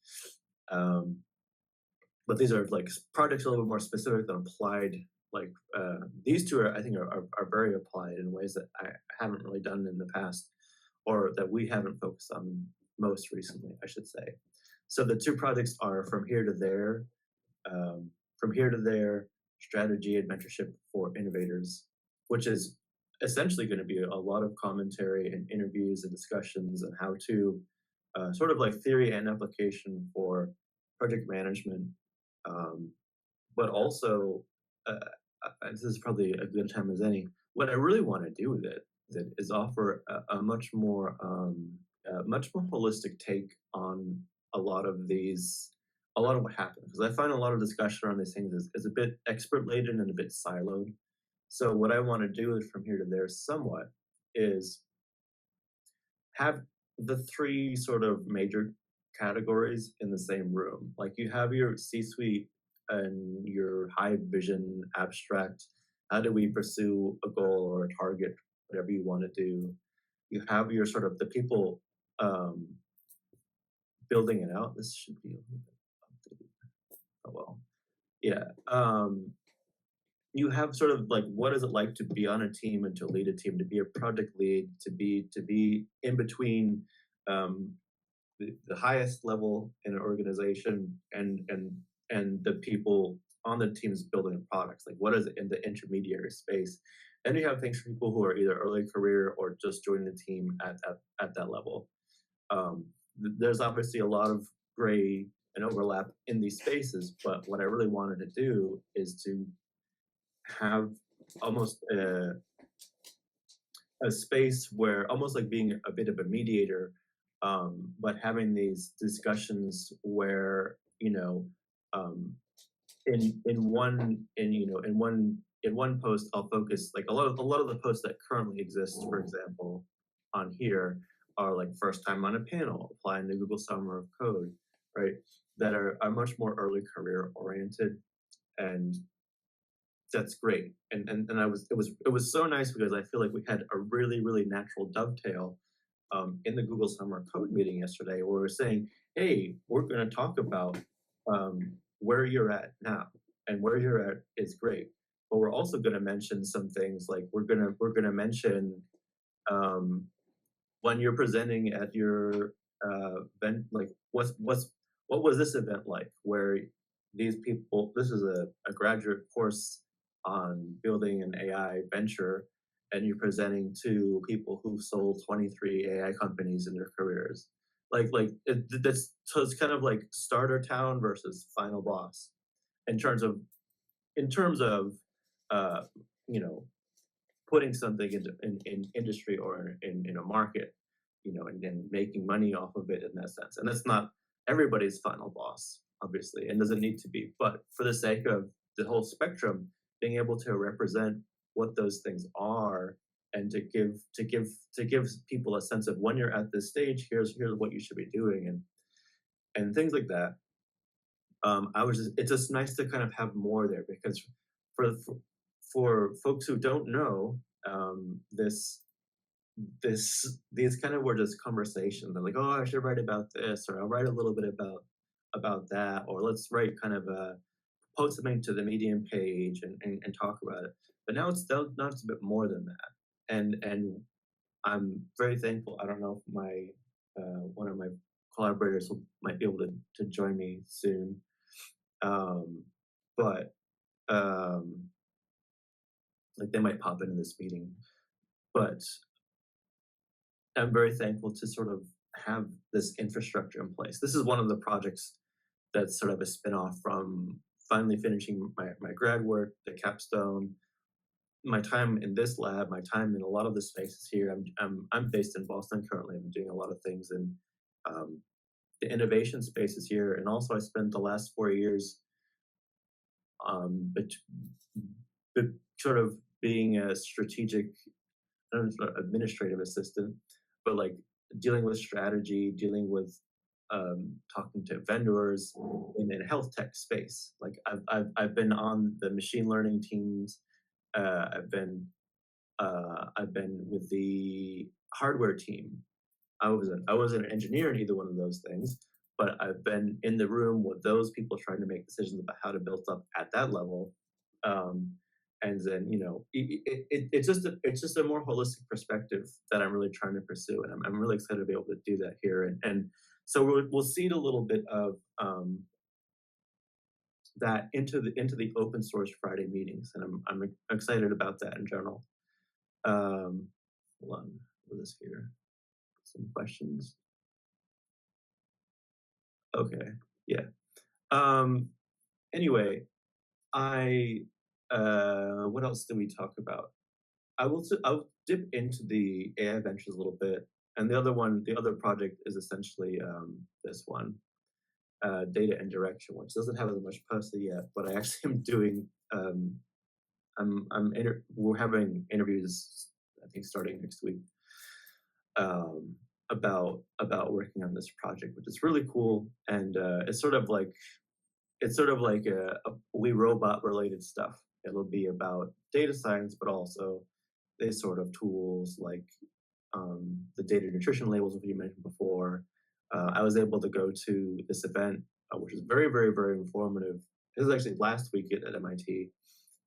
But these are like projects a little bit more specific than applied. Like these two I think are very applied in ways that I haven't really done in the past, or that we haven't focused on most recently, I should say. So the two projects are From Here to There, strategy and mentorship for innovators, which is essentially going to be a lot of commentary and interviews and discussions on how to sort of like theory and application for project management. But also, this is probably a good time as any. What I really want to do with it is offer a much more holistic take on a lot of what happens. Because I find a lot of discussion around these things is a bit expert laden and a bit siloed. So what I want to do is From Here to There somewhat is have the three sort of major categories in the same room. Like you have your C-suite and your high vision abstract. How do we pursue a goal or a target, whatever you want to do? You have your sort of the people building it out. This should be a little bit updated. Oh well, yeah. You have sort of like, what is it like to be on a team and to lead a team, to be a project lead, to be in between the highest level in an organization and the people on the teams building products. Like, what is it in the intermediary space? And you have things for people who are either early career or just joining the team at that level. There's obviously a lot of gray and overlap in these spaces, but what I really wanted to do is to have almost a space where, almost like being a bit of a mediator, but having these discussions where, you know, in one post I'll focus, like a lot of the posts that currently exist, for example, on here are like first time on a panel, applying the Google Summer of Code, right? That are much more early career oriented, and that's great. And it was so nice because I feel like we had a really, really natural dovetail in the Google Summer Code meeting yesterday, where we're saying, hey, we're going to talk about where you're at now, and where you're at is great. But we're also going to mention some things, like we're going to mention when you're presenting at your event, like what was this event like, where these people, this is a graduate course on building an AI venture, and you're presenting to people who sold 23 AI companies in their careers. That's, so it's kind of like starter town versus final boss in terms of you know, putting something in industry or in a market, you know, and making money off of it in that sense. And that's not everybody's final boss, obviously, and doesn't need to be. But for the sake of the whole spectrum, being able to represent what those things are, and to give people a sense of, when you're at this stage, here's what you should be doing, and things like that. It's just nice to kind of have more there, because for folks who don't know, these kind of were just conversations. They're like, oh, I should write about this, or I'll write a little bit about that, or let's write kind of post something to the Medium page and talk about it. But now it's a bit more than that, and I'm very thankful. I don't know if my one of my collaborators might be able to join me soon, but like they might pop into this meeting. But I'm very thankful to sort of have this infrastructure in place. This is one of the projects that's sort of a spin-off from finally finishing my grad work, the capstone, my time in this lab, my time in a lot of the spaces here. I'm based in Boston currently. I'm doing a lot of things in the innovation spaces here, and also I spent the last 4 years sort of being a strategic, administrative assistant, but like dealing with strategy, dealing with talking to vendors in a health tech space. Like I've been on the machine learning teams. I've been with the hardware team. I wasn't an engineer in either one of those things, but I've been in the room with those people trying to make decisions about how to build up at that level. And then, it's just a more holistic perspective that I'm really trying to pursue, and I'm really excited to be able to do that here. And so we'll seed a little bit of that into the open source Friday meetings, and I'm excited about that in general. Hold on, with this here, some questions. Okay, yeah. Anyway, what else did we talk about? I'll dip into the AI ventures a little bit, and the other project is essentially this one, data and direction, which doesn't have as much posted yet, but I actually am doing. We're having interviews, I think, starting next week, about working on this project, which is really cool, and it's sort of like a We Robot related stuff. It'll be about data science, but also these sort of tools like the data nutrition labels, which you mentioned before. I was able to go to this event, which is very, very, very informative. This was actually last week at MIT.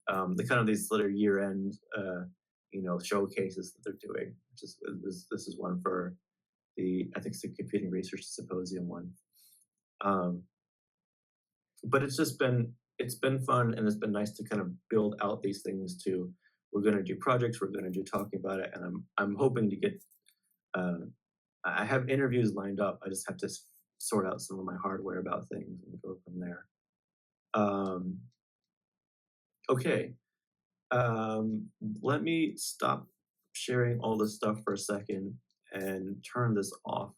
The kind of these little year-end, showcases that they're doing. This is one for I think it's the Computing Research Symposium one. But it's been fun, and it's been nice to kind of build out these things too. We're going to do projects, we're going to do talking about it, and I'm hoping to get. I have interviews lined up. I just have to sort out some of my hardware about things and go from there. Okay. Let me stop sharing all this stuff for a second and turn this off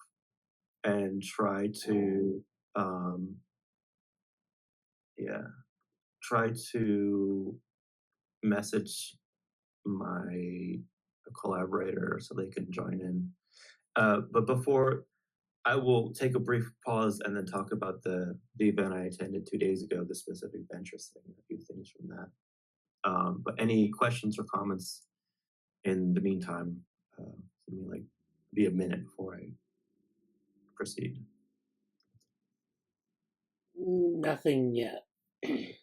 and try to message my collaborator so they can join in. But before, I will take a brief pause and then talk about the event I attended 2 days ago, the specific ventures thing, a few things from that. But any questions or comments in the meantime, give me be a minute before I proceed. Nothing yet. Okay.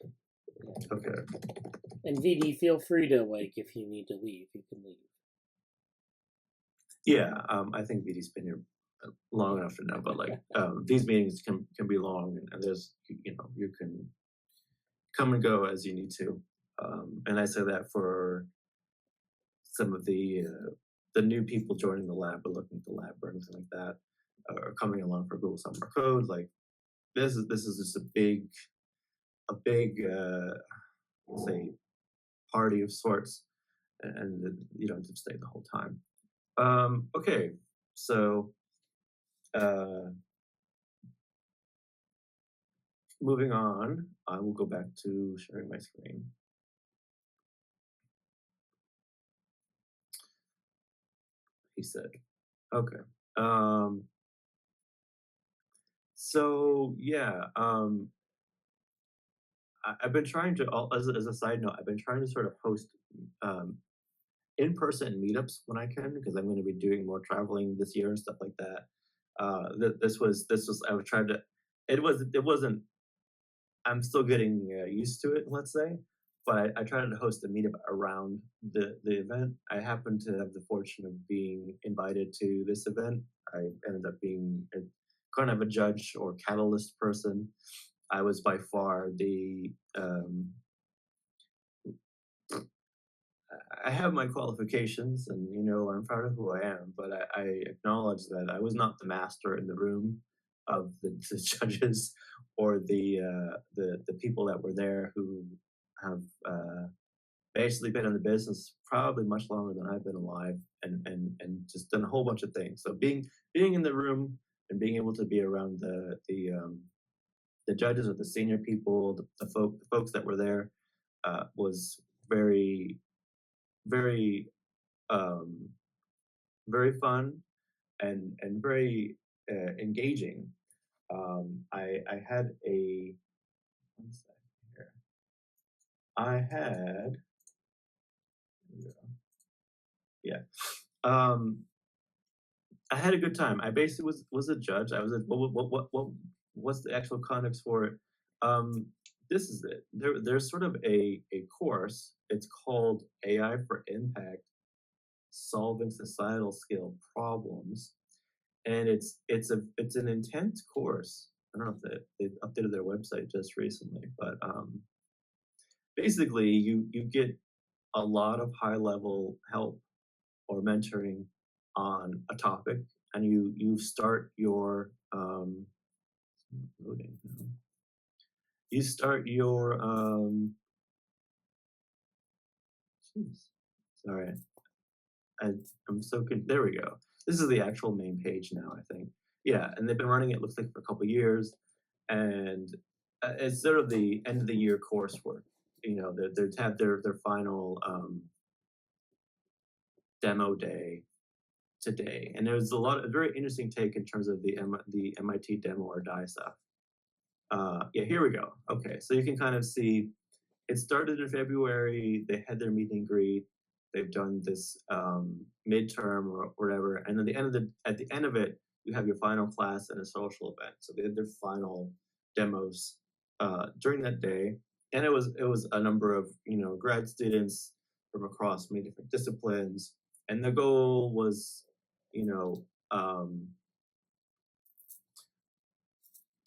And Vidhi, feel free to, if you need to leave, you can leave. Yeah, I think Vidhi's been here long enough to know, but these meetings can be long, and there's, you can come and go as you need to. And I say that for some of the new people joining the lab or looking at the lab or anything like that, or coming along for Google Summer Code. This is just a big say party of sorts, and you don't have to stay the whole time. Okay, so moving on, I will go back to sharing my screen. He said, okay. So yeah, I've been trying to, as a side note, I've been trying to sort of host in-person meetups when I can, because I'm going to be doing more traveling this year and stuff like that. This was I was trying to, it wasn't, I'm still getting used to it, let's say, but I tried to host a meetup around the event. I happened to have the fortune of being invited to this event. I ended up being kind of a judge or catalyst person. I was by far the I have my qualifications, and I'm proud of who I am, but I acknowledge that I was not the master in the room of the judges or the people that were there, who have basically been in the business probably much longer than I've been alive, and just done a whole bunch of things. So being in the room and being able to be around the judges or the senior people, the folks that were there, was very, very, very fun and very engaging. I had a, one second here. I had, yeah. I had a good time. I basically was a judge. I was a what's the actual context for it? This is it. There's sort of a course. It's called AI for Impact: Solving Societal Scale Problems, and it's an intense course. I don't know if they updated their website just recently, but basically you get a lot of high level help or mentoring on a topic, and you start your loading now. You start your sorry, I'm so good. There we go. This is the actual main page now, I think. Yeah, and they've been running it, looks like, for a couple of years, and it's sort of the end of the year coursework. You know, they have their final demo day today, and there's a very interesting take in terms of the MIT demo or die stuff. Yeah, here we go. Okay, so you can kind of see it started in February. They had their meet and greet. They've done this midterm or whatever, and then at the end of it, you have your final class and a social event. So they had their final demos during that day, and it was a number of grad students from across many different disciplines, and the goal was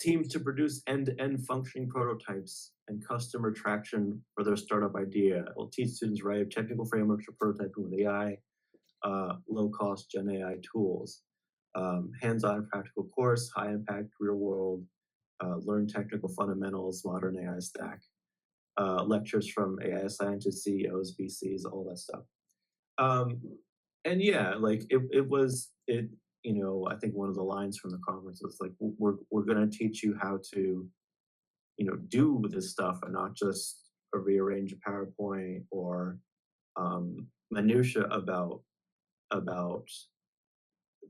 teams to produce end-to-end functioning prototypes and customer traction for their startup idea. It will teach students a variety of technical frameworks for prototyping with AI, low-cost Gen AI tools, hands-on practical course, high-impact real-world, learn technical fundamentals, modern AI stack, lectures from AI scientists, CEOs, VCs, all that stuff. And yeah, like I think one of the lines from the conference was like, we're going to teach you how to, do this stuff and not just rearrange a PowerPoint or minutia about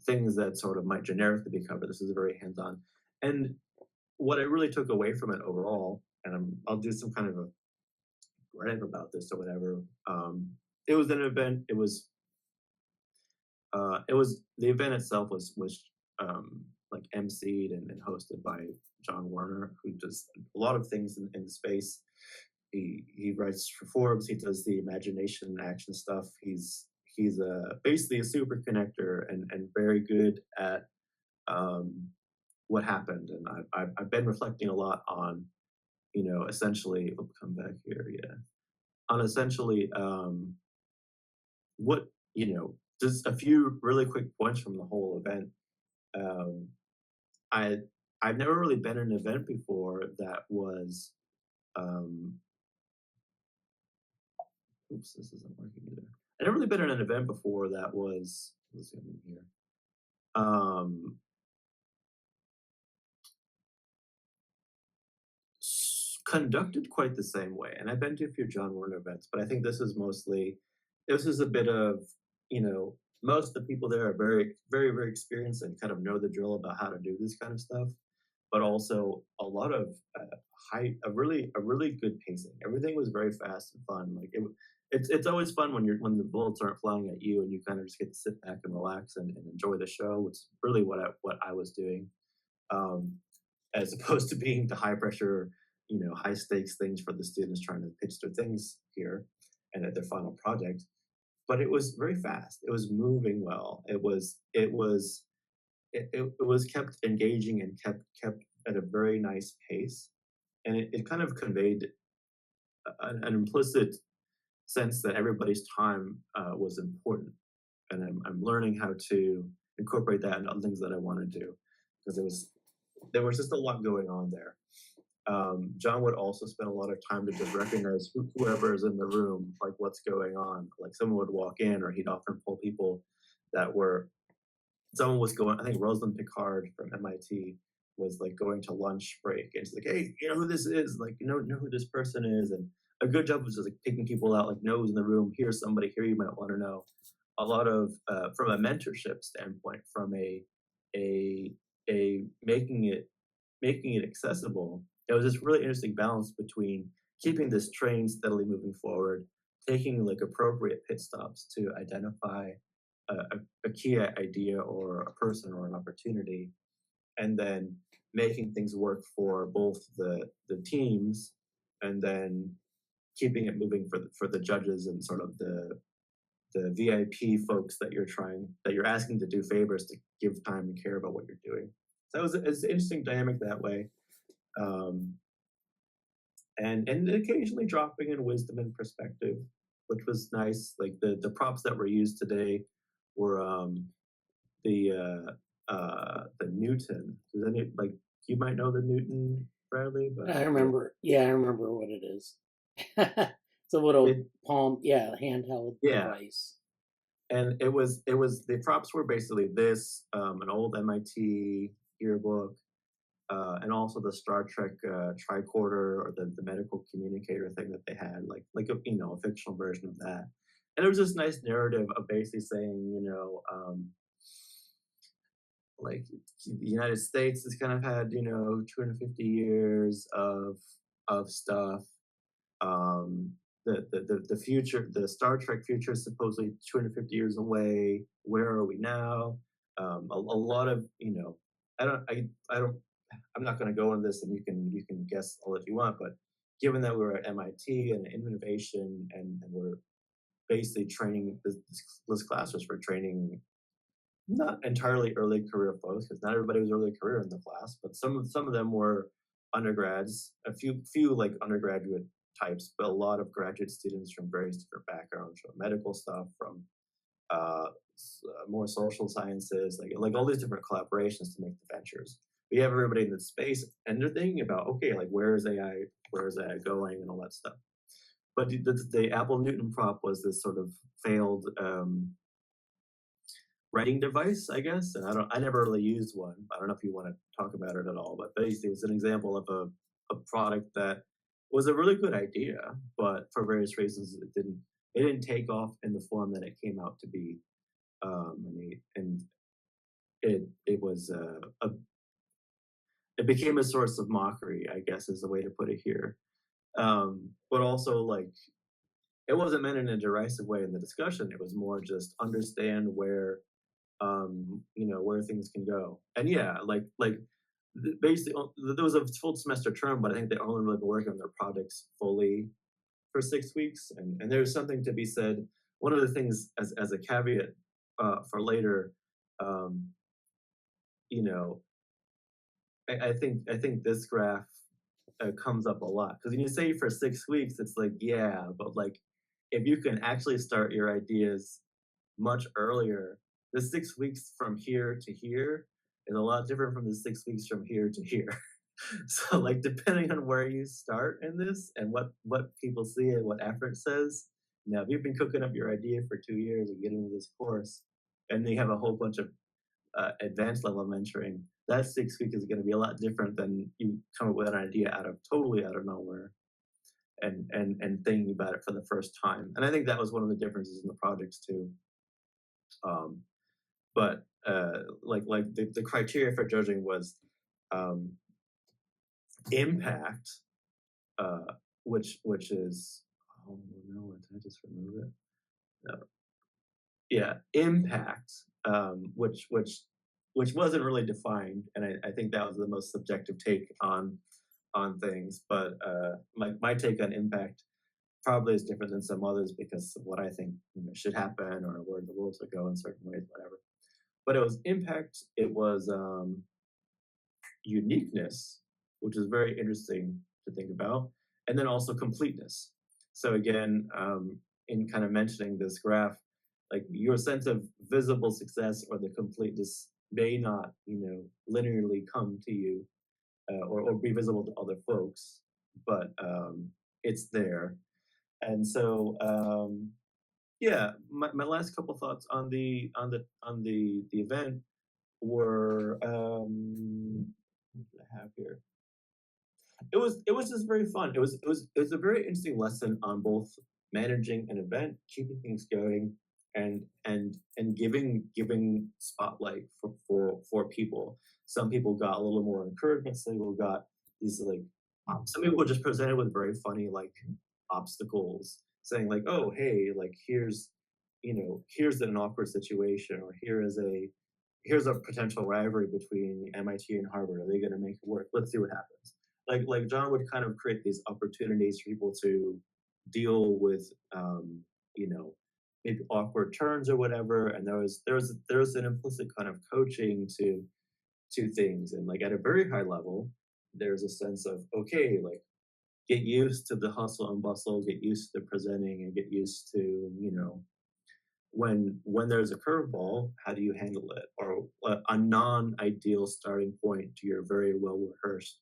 things that sort of might generically be covered. This is very hands-on. And what I really took away from it overall, and I'll do some kind of a write-up about this or whatever. It was an event. It was the event itself was like emceed and hosted by John Werner, who does a lot of things in the space. He writes for Forbes. He does the imagination and action stuff. He's basically a super connector and very good at what happened. And I've been reflecting a lot on essentially. We'll come back here, yeah, on essentially what just a few really quick points from the whole event. I've never really been in an event before that was oops, this isn't working either. I've never really been in an event before that was, let's zoom in here. Conducted quite the same way. And I've been to a few John Werner events, but I think this is a bit of, most of the people there are very, very, very experienced and kind of know the drill about how to do this kind of stuff, but also a lot of a really good pacing. Everything was very fast and fun. Like it's always fun when the bullets aren't flying at you and you kind of just get to sit back and relax and enjoy the show, which is really what I was doing, as opposed to being the high pressure, high stakes things for the students trying to pitch their things here and at their final project. But it was very fast. It was moving well. It was kept engaging and kept at a very nice pace, and it kind of conveyed an implicit sense that everybody's time was important, and I'm learning how to incorporate that in other things that I want to do, because there was just a lot going on there. John would also spend a lot of time to just recognize whoever is in the room, like what's going on. Like someone would walk in, or he'd often pull people that were. Someone was going. I think Rosalind Picard from MIT was like going to lunch break, and she's like, "Hey, you know who this is? Like, know who this person is?" And a good job was just like picking people out, like knows in the room. Here's somebody here you might want to know. A lot of from a mentorship standpoint, from a making it accessible. It was this really interesting balance between keeping this train steadily moving forward, taking like appropriate pit stops to identify a key idea or a person or an opportunity, and then making things work for both the teams, and then keeping it moving for the judges and sort of the VIP folks that you're asking to do favors to give time and care about what you're doing. So it's an interesting dynamic that way. And occasionally dropping in wisdom and perspective, which was nice. Like the props that were used today were the Newton. Does any, like, you might know the Newton, Bradley, but I remember. Yeah, I remember what it is. It's a little palm, handheld device. And it was the props were basically this, an old MIT yearbook, and also the Star Trek tricorder, or the medical communicator thing that they had, like a, a fictional version of that. And it was this nice narrative of basically saying, like the United States has kind of had 250 years of stuff. The future, the Star Trek future is supposedly 250 years away. Where are we now? A lot of I'm not going to go into this, and you can guess all if you want. But given that we're at MIT and innovation, and we're basically training this class was for training not entirely early career folks, because not everybody was early career in the class, but some of them were undergrads, a few like undergraduate types, but a lot of graduate students from various different backgrounds, from medical stuff, from more social sciences, like all these different collaborations to make the ventures. We have everybody in the space, and they're thinking about, okay, like where is AI going, and all that stuff. But the Apple Newton prop was this sort of failed writing device, I guess, and I never really used one. I don't know if you want to talk about it at all, but basically it's an example of a product that was a really good idea, but for various reasons it didn't take off in the form that it came out to be. And it was it became a source of mockery, I guess, is the way to put it here. But also, like, it wasn't meant in a derisive way in the discussion. It was more just understand where where things can go. And yeah, like basically there was a full semester term, but I think they only really been working on their projects fully for 6 weeks. And there's something to be said. One of the things as a caveat for later, I think this graph comes up a lot, because when you say for 6 weeks, it's like, yeah, but like if you can actually start your ideas much earlier, the 6 weeks from here to here is a lot different from the 6 weeks from here to here. So like depending on where you start in this and what people see and what effort says, if you've been cooking up your idea for 2 years and get into this course, and then you have a whole bunch of advanced level mentoring, that 6 weeks is going to be a lot different than you come up with an idea totally out of nowhere and thinking about it for the first time. And I think that was one of the differences in the projects too. But like the criteria for judging was impact, which is, oh no, did I just remove it? No. Yeah, impact, which wasn't really defined, and I think that was the most subjective take on things. But my take on impact probably is different than some others, because of what I think should happen, or where the world should go in certain ways, whatever. But it was impact, it was uniqueness, which is very interesting to think about, and then also completeness. So again, in kind of mentioning this graph, like your sense of visible success or the completeness may not, linearly come to you or be visible to other folks, but it's there. And so, yeah, my last couple thoughts on the event were what do I have here? It was just very fun. It was a very interesting lesson on both managing an event, keeping things going, and giving spotlight for people. Some people got a little more encouragement. Some people got these some people just presented with very funny obstacles, saying like, oh hey, like here's here's an awkward situation, or here's a potential rivalry between MIT and Harvard. Are they going to make it work? Let's see what happens. Like John would kind of create these opportunities for people to deal with, maybe awkward turns or whatever. And there was an implicit kind of coaching to things. And like at a very high level, there's a sense of, okay, like get used to the hustle and bustle, get used to presenting, and get used to, when there's a curveball, how do you handle it? Or a non-ideal starting point to your very well-rehearsed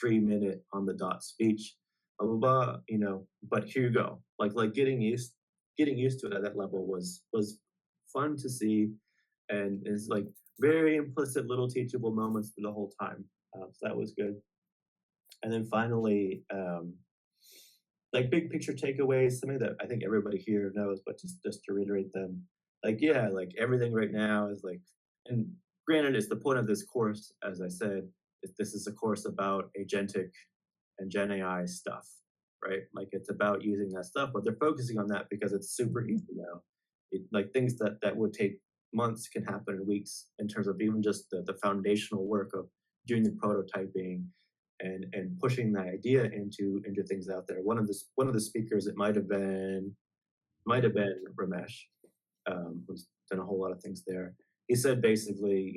3-minute on the dot speech, blah blah blah. But here you go. Like getting used to it at that level was fun to see, and it's like very implicit little teachable moments for the whole time. So that was good. And then finally, like big picture takeaways, something that I think everybody here knows, but just to reiterate them, like everything right now is like, and granted, it's the point of this course, as I said, this is a course about agentic and Gen AI stuff, right? Like it's about using that stuff, but they're focusing on that because it's super easy now. Like things that would take months can happen in weeks in terms of even just the foundational work of doing the prototyping and pushing the idea into things out there. One of the speakers, it might have been Ramesh, who's done a whole lot of things there. He said basically,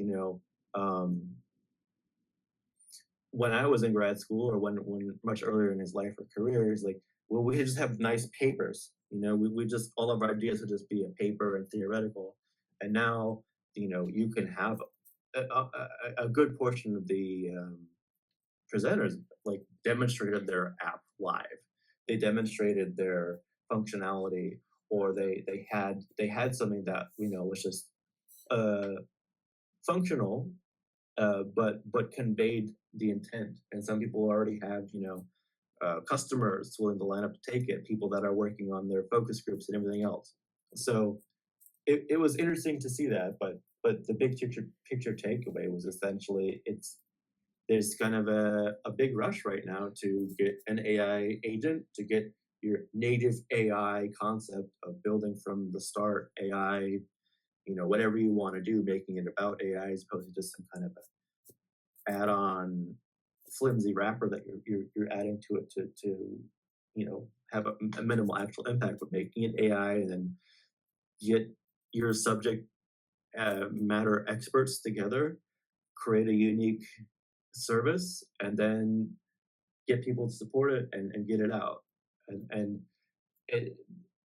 when I was in grad school, or when much earlier in his life or career, he's like, well, we just have nice papers. We just, all of our ideas would just be a paper and theoretical. And now, you can have a good portion of the presenters like demonstrated their app live. They demonstrated their functionality, or they had something that was just functional, but conveyed the intent. And some people already have customers willing to line up to take it, people that are working on their focus groups and everything else. So it was interesting to see that, but the big picture takeaway was essentially there's kind of a big rush right now to get an AI agent, to get your native AI concept of building from the start AI, whatever you want to do, making it about AI as opposed to just some kind of add-on flimsy wrapper that you're adding to it to have a minimal actual impact, but making it AI and then get your subject matter experts together, create a unique service, and then get people to support it and get it out. And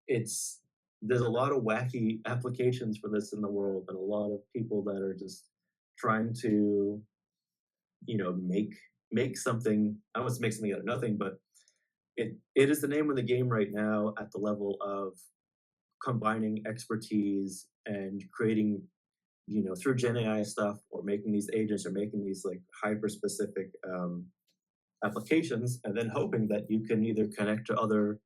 it's there's a lot of wacky applications for this in the world, and a lot of people that are just trying to make something. I don't want to make something out of nothing, but it is the name of the game right now at the level of combining expertise and creating through Gen AI stuff, or making these agents, or making these like hyper specific applications, and then hoping that you can either connect to other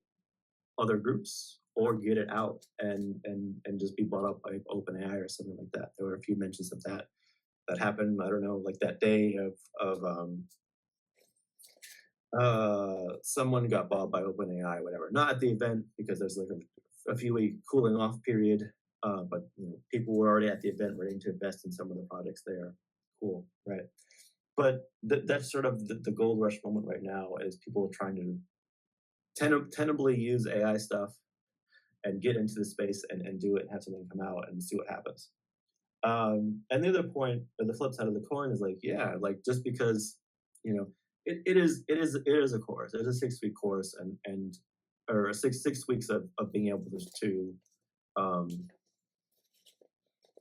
groups or get it out and just be bought up by OpenAI or something like that. There were a few mentions of that happened. I don't know, like that day of someone got bought by OpenAI, whatever. Not at the event, because there's like a few week cooling off period. But people were already at the event ready to invest in some of the projects there. Cool, right? But that's sort of the gold rush moment right now, is people trying to tentatively use AI stuff and get into the space and do it and have something come out and see what happens. And the other point, or the flip side of the coin, is like, yeah, like just because it is a course. It is a 6-week course, or 6 weeks of being able to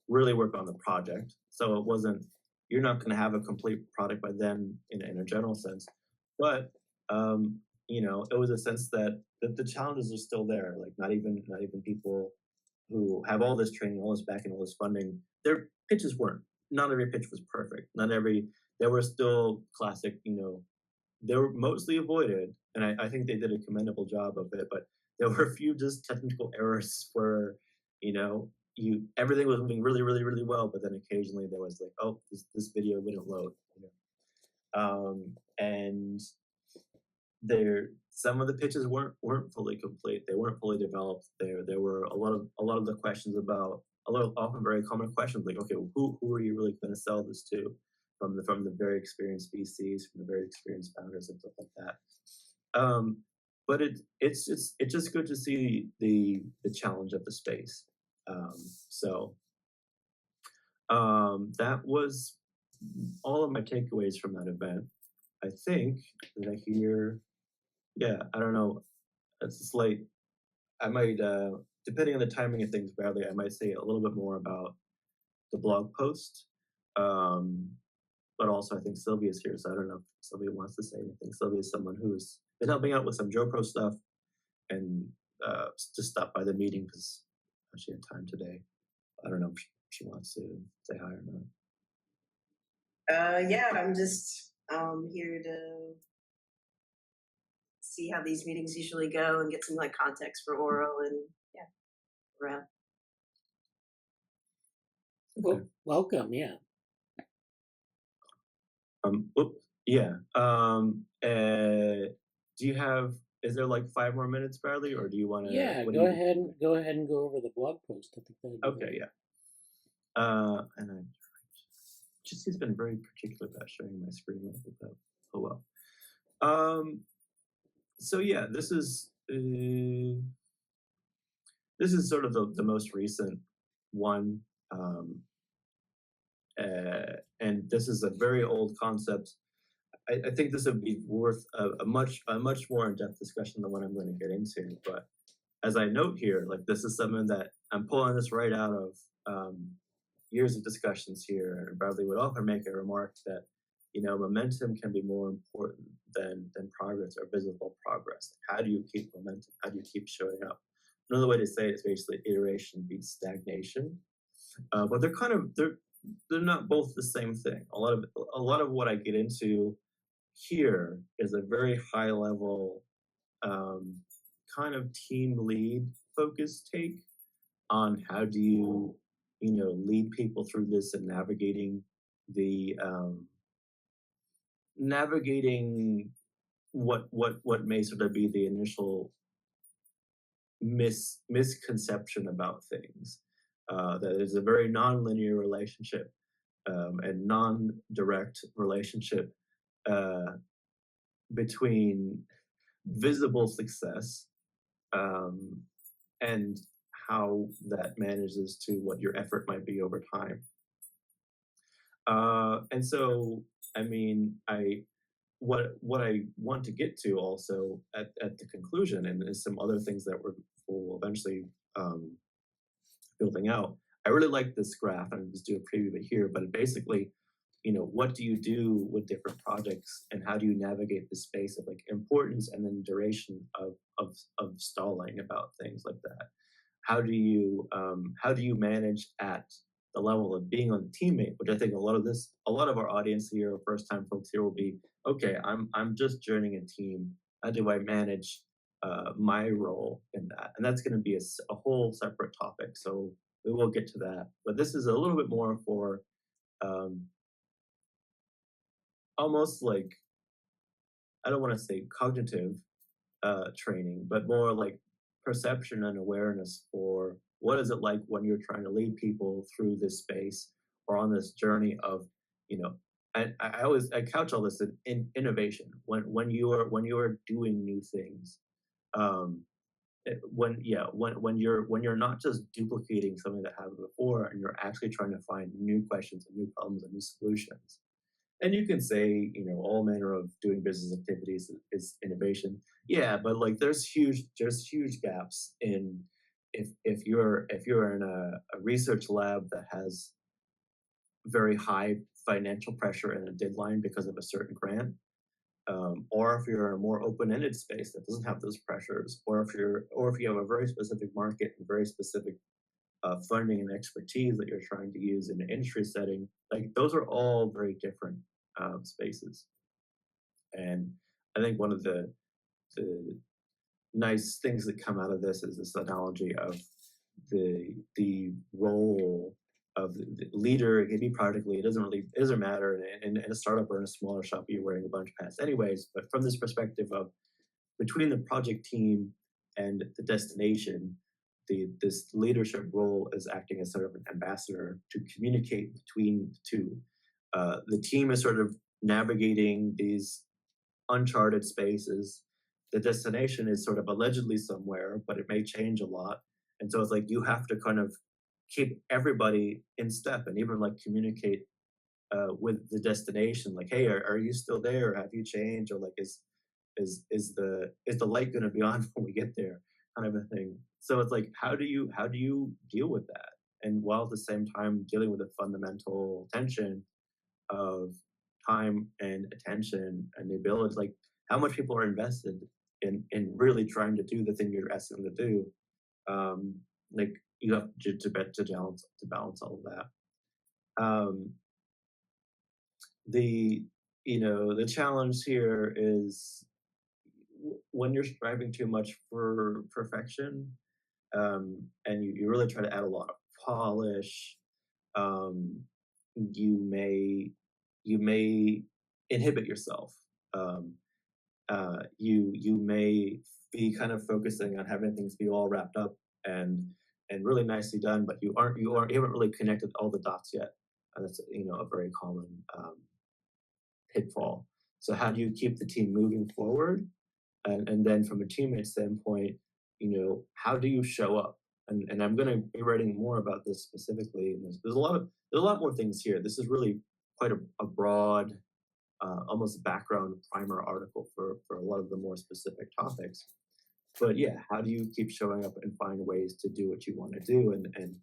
really work on the project. So it wasn't, you're not going to have a complete product by then in a general sense, but it was a sense that the challenges are still there. Like not even people who have all this training, all this backing, all this funding, their pitches weren't. Not every pitch was perfect. There were still classic, they were mostly avoided, and I think they did a commendable job of it, but there were a few just technical errors where, everything was moving really, really, really well, but then occasionally there was like, oh, this video wouldn't load, and some of the pitches weren't fully complete. They weren't fully developed. There were a lot of the questions about often very common questions like, okay, well, who are you really going to sell this to? From the very experienced VCs, from the very experienced founders and stuff like that. But it's just good to see the challenge of the space. That was all of my takeaways from that event. I think that I hear, yeah, I don't know. It's late. I might, depending on the timing of things, Bradley, I might say a little bit more about the blog post. But also I think Silvia's here, so I don't know if Silvia wants to say anything. Silvia is someone who's been helping out with some JoPro stuff and just stopped by the meeting because she had time today. I don't know if she wants to say hi or not. Yeah, I'm just here to see how these meetings usually go and get some like context for oral and around. Well, welcome, yeah. Do you have? Is there like 5 more minutes, Bradley, or do you want to? Yeah, go ahead and go over the blog post. I think that'd be okay, great. Yeah. And I just he's been very particular about sharing my screen with that. Oh well. So yeah, this is sort of the most recent one. And this is a very old concept. I think this would be worth a much more in-depth discussion than what I'm going to get into. But as I note here, like this is something that I'm pulling this right out of years of discussions here. And Bradley would often make a remark that, you know, momentum can be more important than progress or visible progress. How do you keep momentum? How do you keep showing up? Another way to say it is basically iteration beats stagnation. But they're not both the same thing. A lot of what I get into here is a very high level kind of team lead focused take on how do you lead people through this and navigating what may sort of be the initial misconception about things. That is a very non-linear relationship and non-direct relationship between visible success and how that manages to what your effort might be over time. And so, I mean, what I want to get to also at the conclusion, and there's some other things that we'll eventually building out. I really like this graph, and I'll just do a preview of it here, but basically, what do you do with different projects and how do you navigate the space of like importance and then duration of stalling about things like that? How do you manage at the level of being on the teammate, which I think a lot of our audience here, first time folks here will be, okay, I'm just joining a team. How do I manage my role in that? And that's going to be a whole separate topic. So we will get to that. But this is a little bit more for almost like, I don't want to say cognitive training, but more like perception and awareness for what is it like when you're trying to lead people through this space or on this journey of, and I couch all this in innovation. When you are doing new things, when you're not just duplicating something that happened before, and you're actually trying to find new questions and new problems and new solutions. And you can say, all manner of doing business activities is innovation. Yeah, but like there's huge gaps in if you're in a research lab that has very high financial pressure and a deadline because of a certain grant, or if you're in a more open-ended space that doesn't have those pressures, or if you have a very specific market and very specific funding and expertise that you're trying to use in an industry setting, like those are all very different spaces. And I think one of the nice things that come out of this is this analogy of the role of the leader. It can be product lead. It doesn't matter. In a startup or in a smaller shop, you're wearing a bunch of hats anyways. But from this perspective of between the project team and the destination, this leadership role is acting as sort of an ambassador to communicate between the two. The team is sort of navigating these uncharted spaces. The destination is sort of allegedly somewhere, but it may change a lot. And so it's like you have to kind of keep everybody in step and even like communicate with the destination, like, hey, are you still there? Have you changed? Or like, is the light going to be on when we get there? Kind of a thing. So it's like, how do you deal with that? And while at the same time dealing with the fundamental tension of time and attention and the ability, like how much people are invested in really trying to do the thing you're asking them to do. Like you have to balance all of that. The challenge here is when you're striving too much for perfection, and you really try to add a lot of polish, you may inhibit yourself. You may be kind of focusing on having things be all wrapped up and really nicely done, but you haven't really connected all the dots yet. And that's a very common pitfall. So how do you keep the team moving forward? And then from a teammate standpoint, how do you show up? And I'm going to be writing more about this specifically. And there's a lot more things here. This is really quite a broad, almost background primer article for a lot of the more specific topics. But yeah, how do you keep showing up and find ways to do what you want to do? And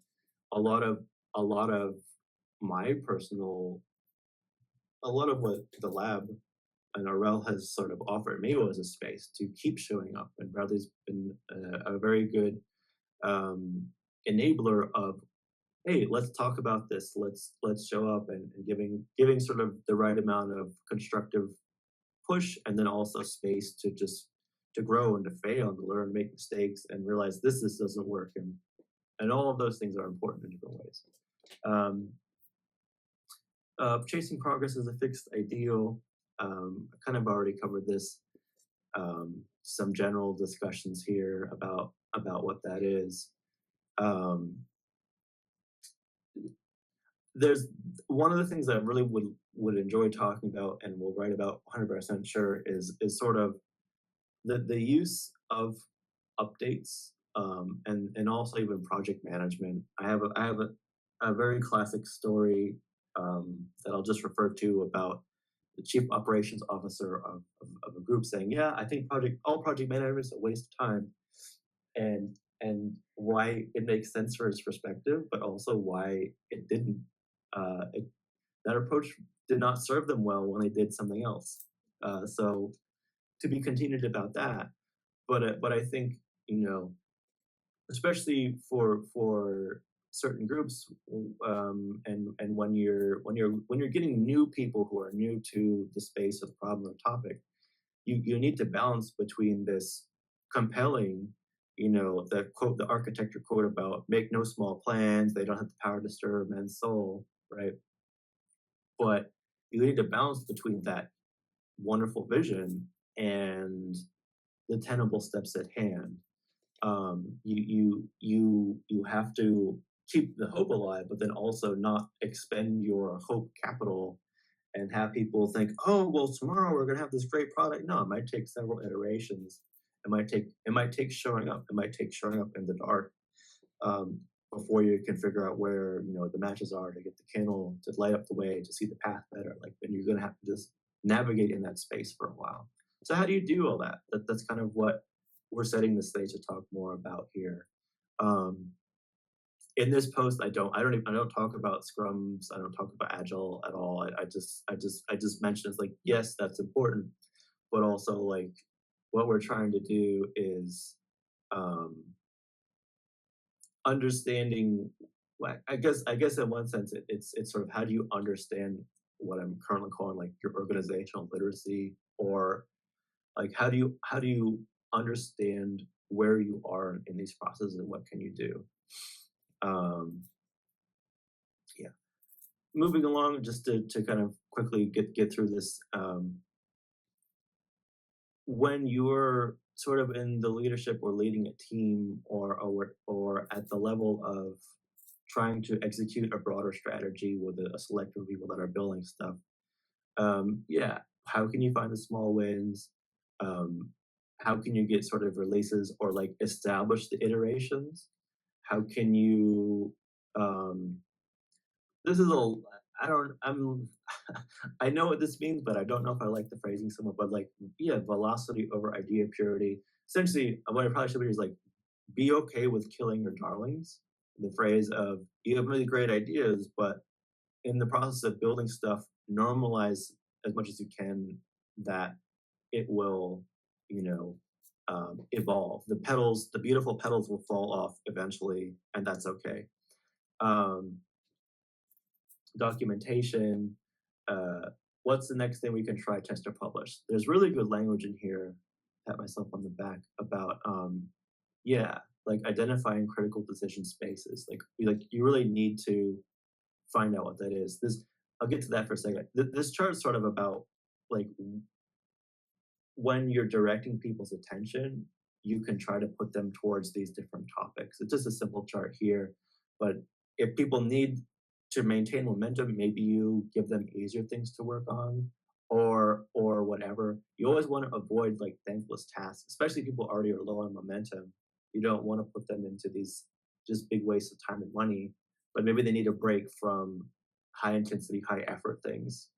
a lot of my personal, a lot of what the lab and Aurel has sort of offered me was a space to keep showing up. And Bradley's been a very good enabler of, hey, let's talk about this. Let's show up and giving sort of the right amount of constructive push, and then also space to grow and to fail and to learn, make mistakes, and realize this doesn't work, and all of those things are important in different ways. Chasing progress is a fixed ideal. I kind of already covered this. Some general discussions here about what that is. There's one of the things that I really would enjoy talking about and will write about 100% sure is sort of the use of updates and also even project management. I have a very classic story that I'll just refer to about the chief operations officer of a group saying, yeah, I think all project management is a waste of time, and why it makes sense for his perspective, but also why it didn't. That approach did not serve them well when they did something else. So to be continued about that, but I think especially for certain groups, and when you're getting new people who are new to the space of the problem or topic, you need to balance between this compelling, the quote, the architecture quote about make no small plans, they don't have the power to stir men's soul, right? But you need to balance between that wonderful vision and the tenable steps at hand. You have to keep the hope alive, but then also not expend your hope capital and have people think, oh, well, tomorrow we're going to have this great product. No, it might take several iterations. It might take showing up. It might take showing up in the dark before you can figure out where the matches are to get the candle to light up the way to see the path better. Like, then you're going to have to just navigate in that space for a while. So how do you do all that? That's kind of what we're setting the stage to talk more about here. In this post, I don't talk about scrums. I don't talk about agile at all. I just mention it's like, yes, that's important, but also like what we're trying to do is understanding. I guess in one sense it's sort of how do you understand what I'm currently calling like your organizational literacy, or like how do you understand where you are in these processes and what can you do. Yeah, moving along just to kind of quickly get through this. When you're sort of in the leadership or leading a team or at the level of trying to execute a broader strategy with a select group of people that are building stuff. Yeah, how can you find the small wins? How can you get sort of releases or like establish the iterations? How can you this is a I don't I'm I know what this means, but I don't know if I like the phrasing somewhat, but like yeah, velocity over idea purity. Essentially what I probably should be is like be okay with killing your darlings. The phrase of you have really great ideas, but in the process of building stuff, normalize as much as you can that it will, you know, evolve. The petals, the beautiful petals will fall off eventually, and that's okay. Documentation, what's the next thing we can try, test, or publish? There's really good language in here, pat myself on the back, about, yeah, like identifying critical decision spaces. Like you really need to find out what that is. I'll get to that for a second. This chart is sort of about like when you're directing people's attention, you can try to put them towards these different topics. It's just a simple chart here, but if people need to maintain momentum, maybe you give them easier things to work on or whatever. You always want to avoid like thankless tasks, especially people already are low on momentum. You don't want to put them into these just big wastes of time and money, but maybe they need a break from high intensity, high effort things.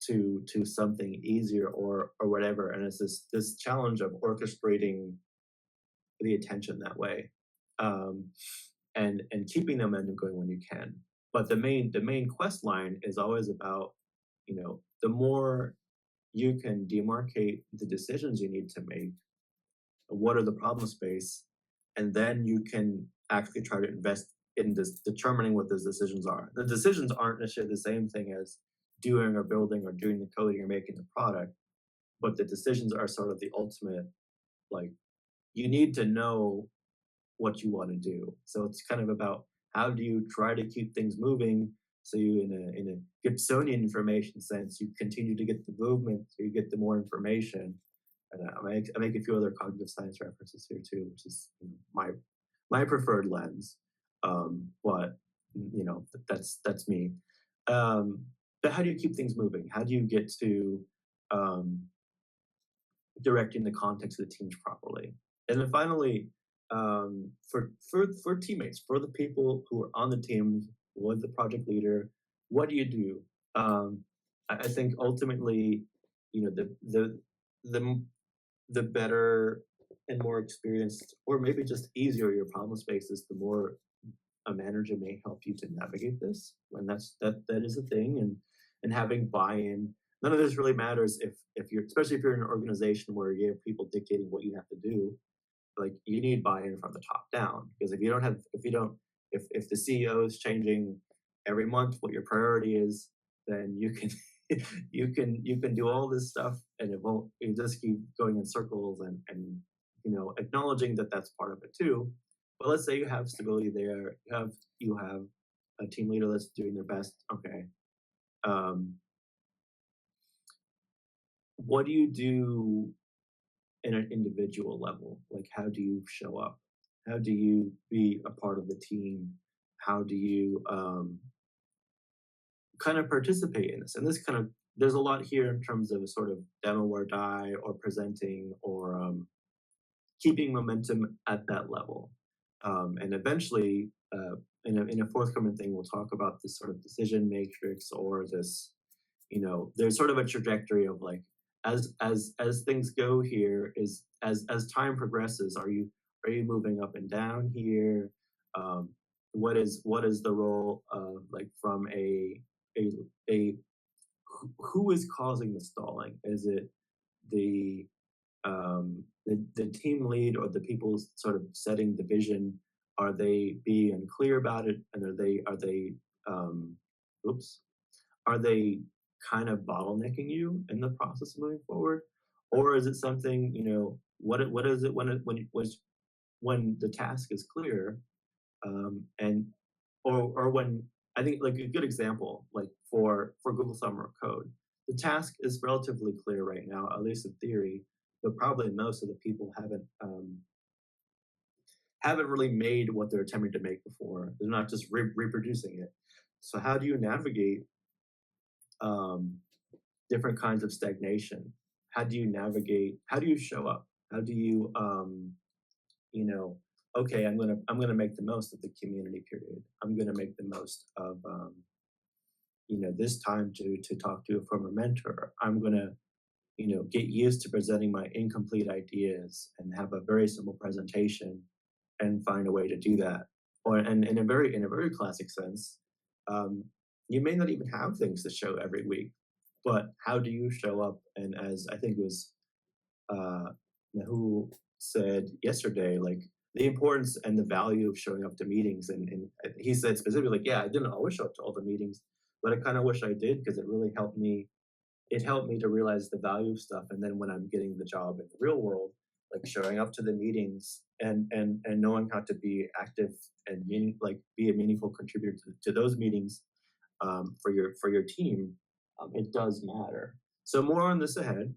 To something easier or whatever, and it's this challenge of orchestrating the attention that way, and keeping the momentum going when you can. But the main quest line is always about, you know, the more you can demarcate the decisions you need to make, what are the problem space, and then you can actually try to invest in this determining what those decisions are. The decisions aren't necessarily the same thing as doing or building or doing the coding or making the product, but the decisions are sort of the ultimate, like you need to know what you want to do. So it's kind of about how do you try to keep things moving so you in a Gibsonian information sense, you continue to get the movement so you get the more information. And I make a few other cognitive science references here too, which is, you know, my preferred lens. But you know, that's me. But how do you keep things moving? How do you get to directing the context of the teams properly? And then finally, for teammates, for the people who are on the team with the project leader, what do you do? I think ultimately, you know, the better and more experienced, or maybe just easier your problem space is, the more a manager may help you to navigate this. And that is a thing. And having buy-in. None of this really matters if you're, especially if you're in an organization where you have people dictating what you have to do. Like you need buy-in from the top down, because if the CEO is changing every month what your priority is, then you can you can do all this stuff and you just keep going in circles and you know, acknowledging that that's part of it too. But let's say you have stability there, you have a team leader that's doing their best. Okay, what do you do in an individual level? Like, how do you show up? How do you be a part of the team? How do you kind of participate in this? And this kind of, there's a lot here in terms of a sort of demo or die or presenting or keeping momentum at that level. And eventually, in a forthcoming thing, we'll talk about this sort of decision matrix, or this, you know, there's sort of a trajectory of like, as things go here, is as time progresses, are you moving up and down here? What is the role of, like, from a who is causing the stalling? Is it the team lead or the people sort of setting the vision? Are they being unclear about it, and are they are they kind of bottlenecking you in the process of moving forward? Or is it something, you know, what is it when the task is clear, and or when, I think, like, a good example, like for Google Summer of Code, the task is relatively clear right now, at least in theory, but probably most of the people haven't really made what they're attempting to make before. They're not just reproducing it. So how do you navigate different kinds of stagnation? How do you show up? How do you, okay, I'm gonna make the most of the community period. I'm gonna make the most of, this time to talk to a former mentor. I'm gonna, get used to presenting my incomplete ideas and have a very simple presentation and find a way to do that. And in a very classic sense, you may not even have things to show every week, but how do you show up? And as I think it was Nahu said yesterday, like the importance and the value of showing up to meetings. And he said specifically, like, yeah, I didn't always show up to all the meetings, but I kind of wish I did, because it really helped me. It helped me to realize the value of stuff. And then when I'm getting the job in the real world, like showing up to the meetings and knowing how to be active and be a meaningful contributor to those meetings for your team, it does matter. So more on this ahead.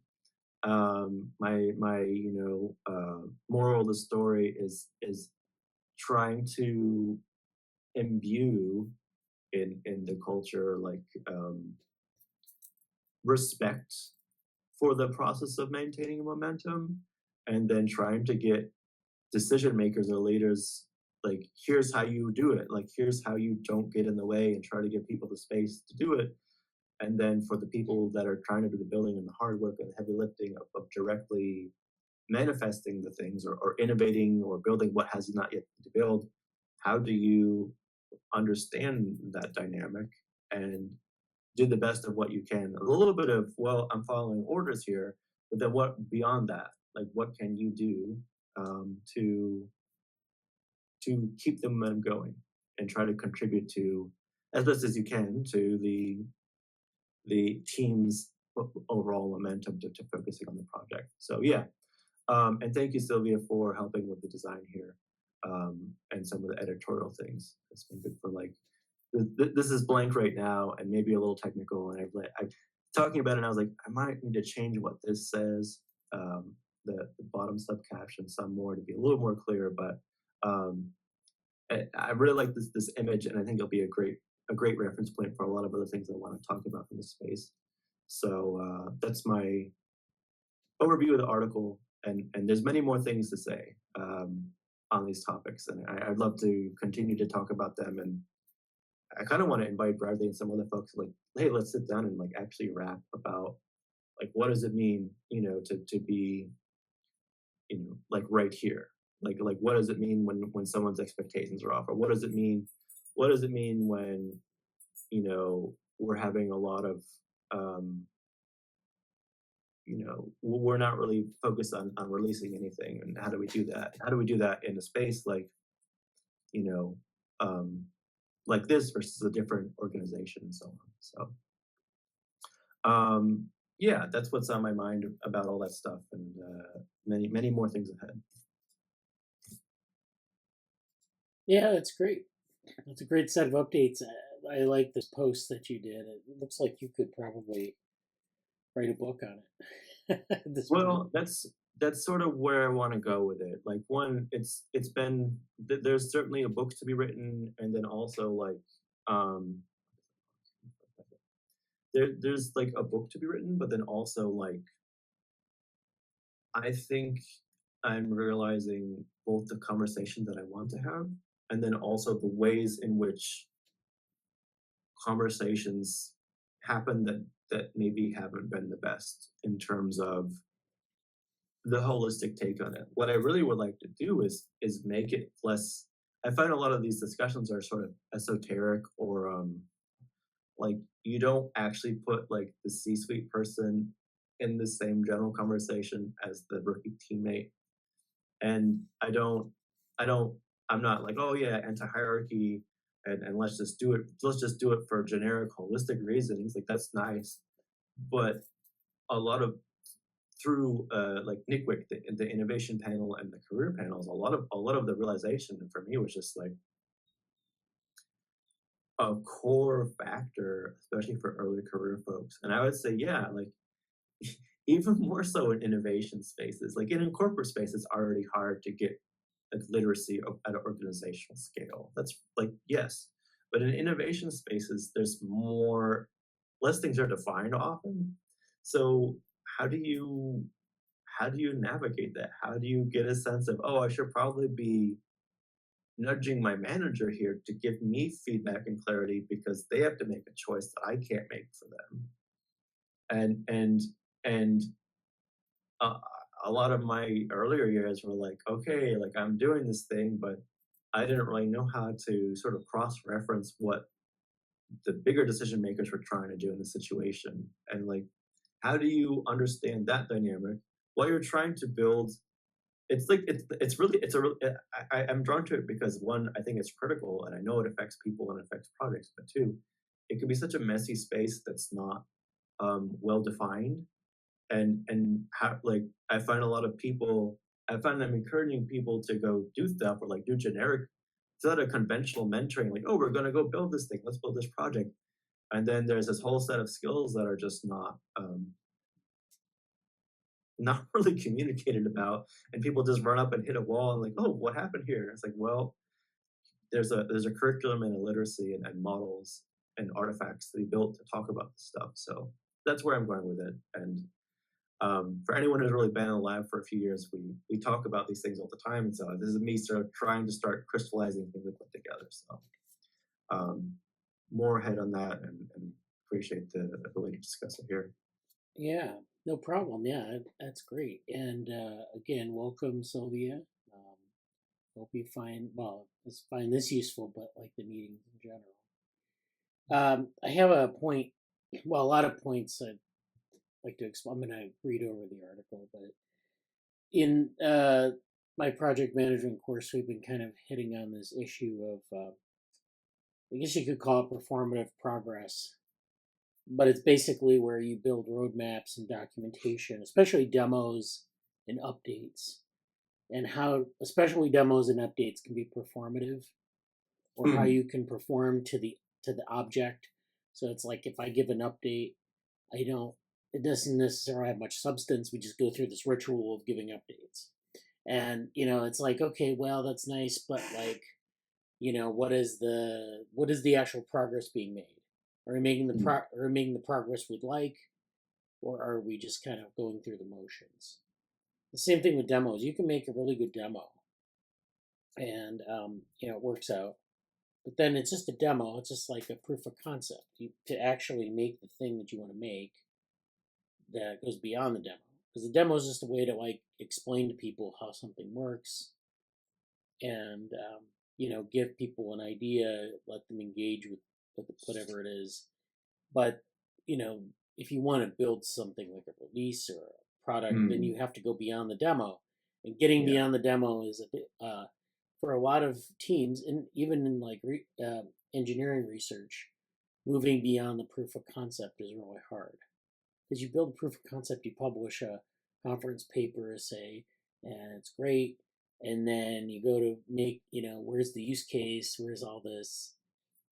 My moral of the story is trying to imbue in the culture respect for the process of maintaining momentum, and then trying to get decision makers or leaders, like, here's how you do it, like here's how you don't get in the way, and try to give people the space to do it. And then for the people that are trying to do the building and the hard work and the heavy lifting of directly manifesting the things, or innovating or building what has not yet to build, how do you understand that dynamic and do the best of what you can? A little bit of, well, I'm following orders here, but then what beyond that? Like, what can you do to keep the momentum going and try to contribute to, as best as you can, to the team's overall momentum to focusing on the project. So yeah, and thank you, Silvia, for helping with the design here and some of the editorial things. It's been good for this is blank right now and maybe a little technical, and I'm talking about it and I was like, I might need to change what this says, the bottom sub caption some more to be a little more clear, but I really like this image, and I think it'll be a great reference point for a lot of other things I want to talk about in this space. So that's my overview of the article, and there's many more things to say on these topics, and I'd love to continue to talk about them. And I kind of want to invite Bradley and some other folks, like, hey, let's sit down and actually rap about what does it mean, to be, right here, like what does it mean when someone's expectations are off, or what does it mean when we're having a lot of we're not really focused on releasing anything, and how do we do that in a space like this versus a different organization and so on. So yeah, that's what's on my mind about all that stuff, and many more things ahead. Yeah, that's great. That's a great set of updates. I like this post that you did. It looks like you could probably write a book on it. Well, that's sort of where I want to go with it. Like, one, it's been, there's certainly a book to be written, and then also there's a book to be written, but then also I think I'm realizing both the conversation that I want to have, and then also the ways in which conversations happen that maybe haven't been the best in terms of the holistic take on it. What I really would like to do is make it less. I find a lot of these discussions are sort of esoteric, or you don't actually put the C-suite person in the same general conversation as the rookie teammate. And I'm not like, oh yeah, anti-hierarchy, and let's just do it for generic holistic reasons. That's nice, but a lot of through NICWIC, the innovation panel and the career panels, a lot of the realization for me was just a core factor, especially for early career folks. And I would say, yeah, even more so in innovation spaces. Like in corporate space, it's already hard to get like literacy at an organizational scale. That's like, yes. But in innovation spaces, there's less things are defined often. So how do you navigate that? How do you get a sense of, oh, I should probably be nudging my manager here to give me feedback and clarity because they have to make a choice that I can't make for them. And a lot of my earlier years were like, okay, like I'm doing this thing, but I didn't really know how to sort of cross-reference what the bigger decision makers were trying to do in the situation. And like, how do you understand that dynamic while you're trying to build? It's like I'm drawn to it because one, I think it's critical, and I know it affects people and affects projects. But two, it can be such a messy space that's not well defined, and how, like I find I'm encouraging people to go do stuff or like do generic, instead of conventional mentoring, like, oh, we're gonna go build this thing, let's build this project, and then there's this whole set of skills that are just not really communicated about, and people just run up and hit a wall and like, oh, what happened here? It's like, well, there's a curriculum and a literacy and models and artifacts that we built to talk about this stuff. So that's where I'm going with it. And for anyone who's really been in the lab for a few years, we talk about these things all the time. And so this is me sort of trying to start crystallizing things we put together. So more ahead on that, and appreciate the ability to discuss it here. Yeah, no problem. Yeah, that's great. And again, welcome, Silvia. Hope you find this useful, but like the meetings in general. I have a point. Well, a lot of points I'd like to explain. I'm going to read over the article, but in my project management course, we've been kind of hitting on this issue of, I guess you could call it performative progress, but it's basically where you build roadmaps and documentation, especially demos and updates, and how especially demos and updates can be performative, or how you can perform to the object. So it's like if I give an update, it doesn't necessarily have much substance. We just go through this ritual of giving updates. And it's like, okay, well, that's nice, but like, what is the actual progress being made? Are we making the progress we'd like, or are we just kind of going through the motions? The same thing with demos. You can make a really good demo, and it works out. But then it's just a demo. It's just like a proof of concept. To actually make the thing that you want to make that goes beyond the demo. Because the demo is just a way to like explain to people how something works, and give people an idea, let them engage with whatever it is. But if you want to build something like a release or a product, then you have to go beyond the demo. And getting beyond the demo is a bit for a lot of teams, and even in like engineering research, moving beyond the proof of concept is really hard. Because you build a proof of concept, you publish a conference paper essay, and it's great. And then you go to make, where's the use case? Where's all this?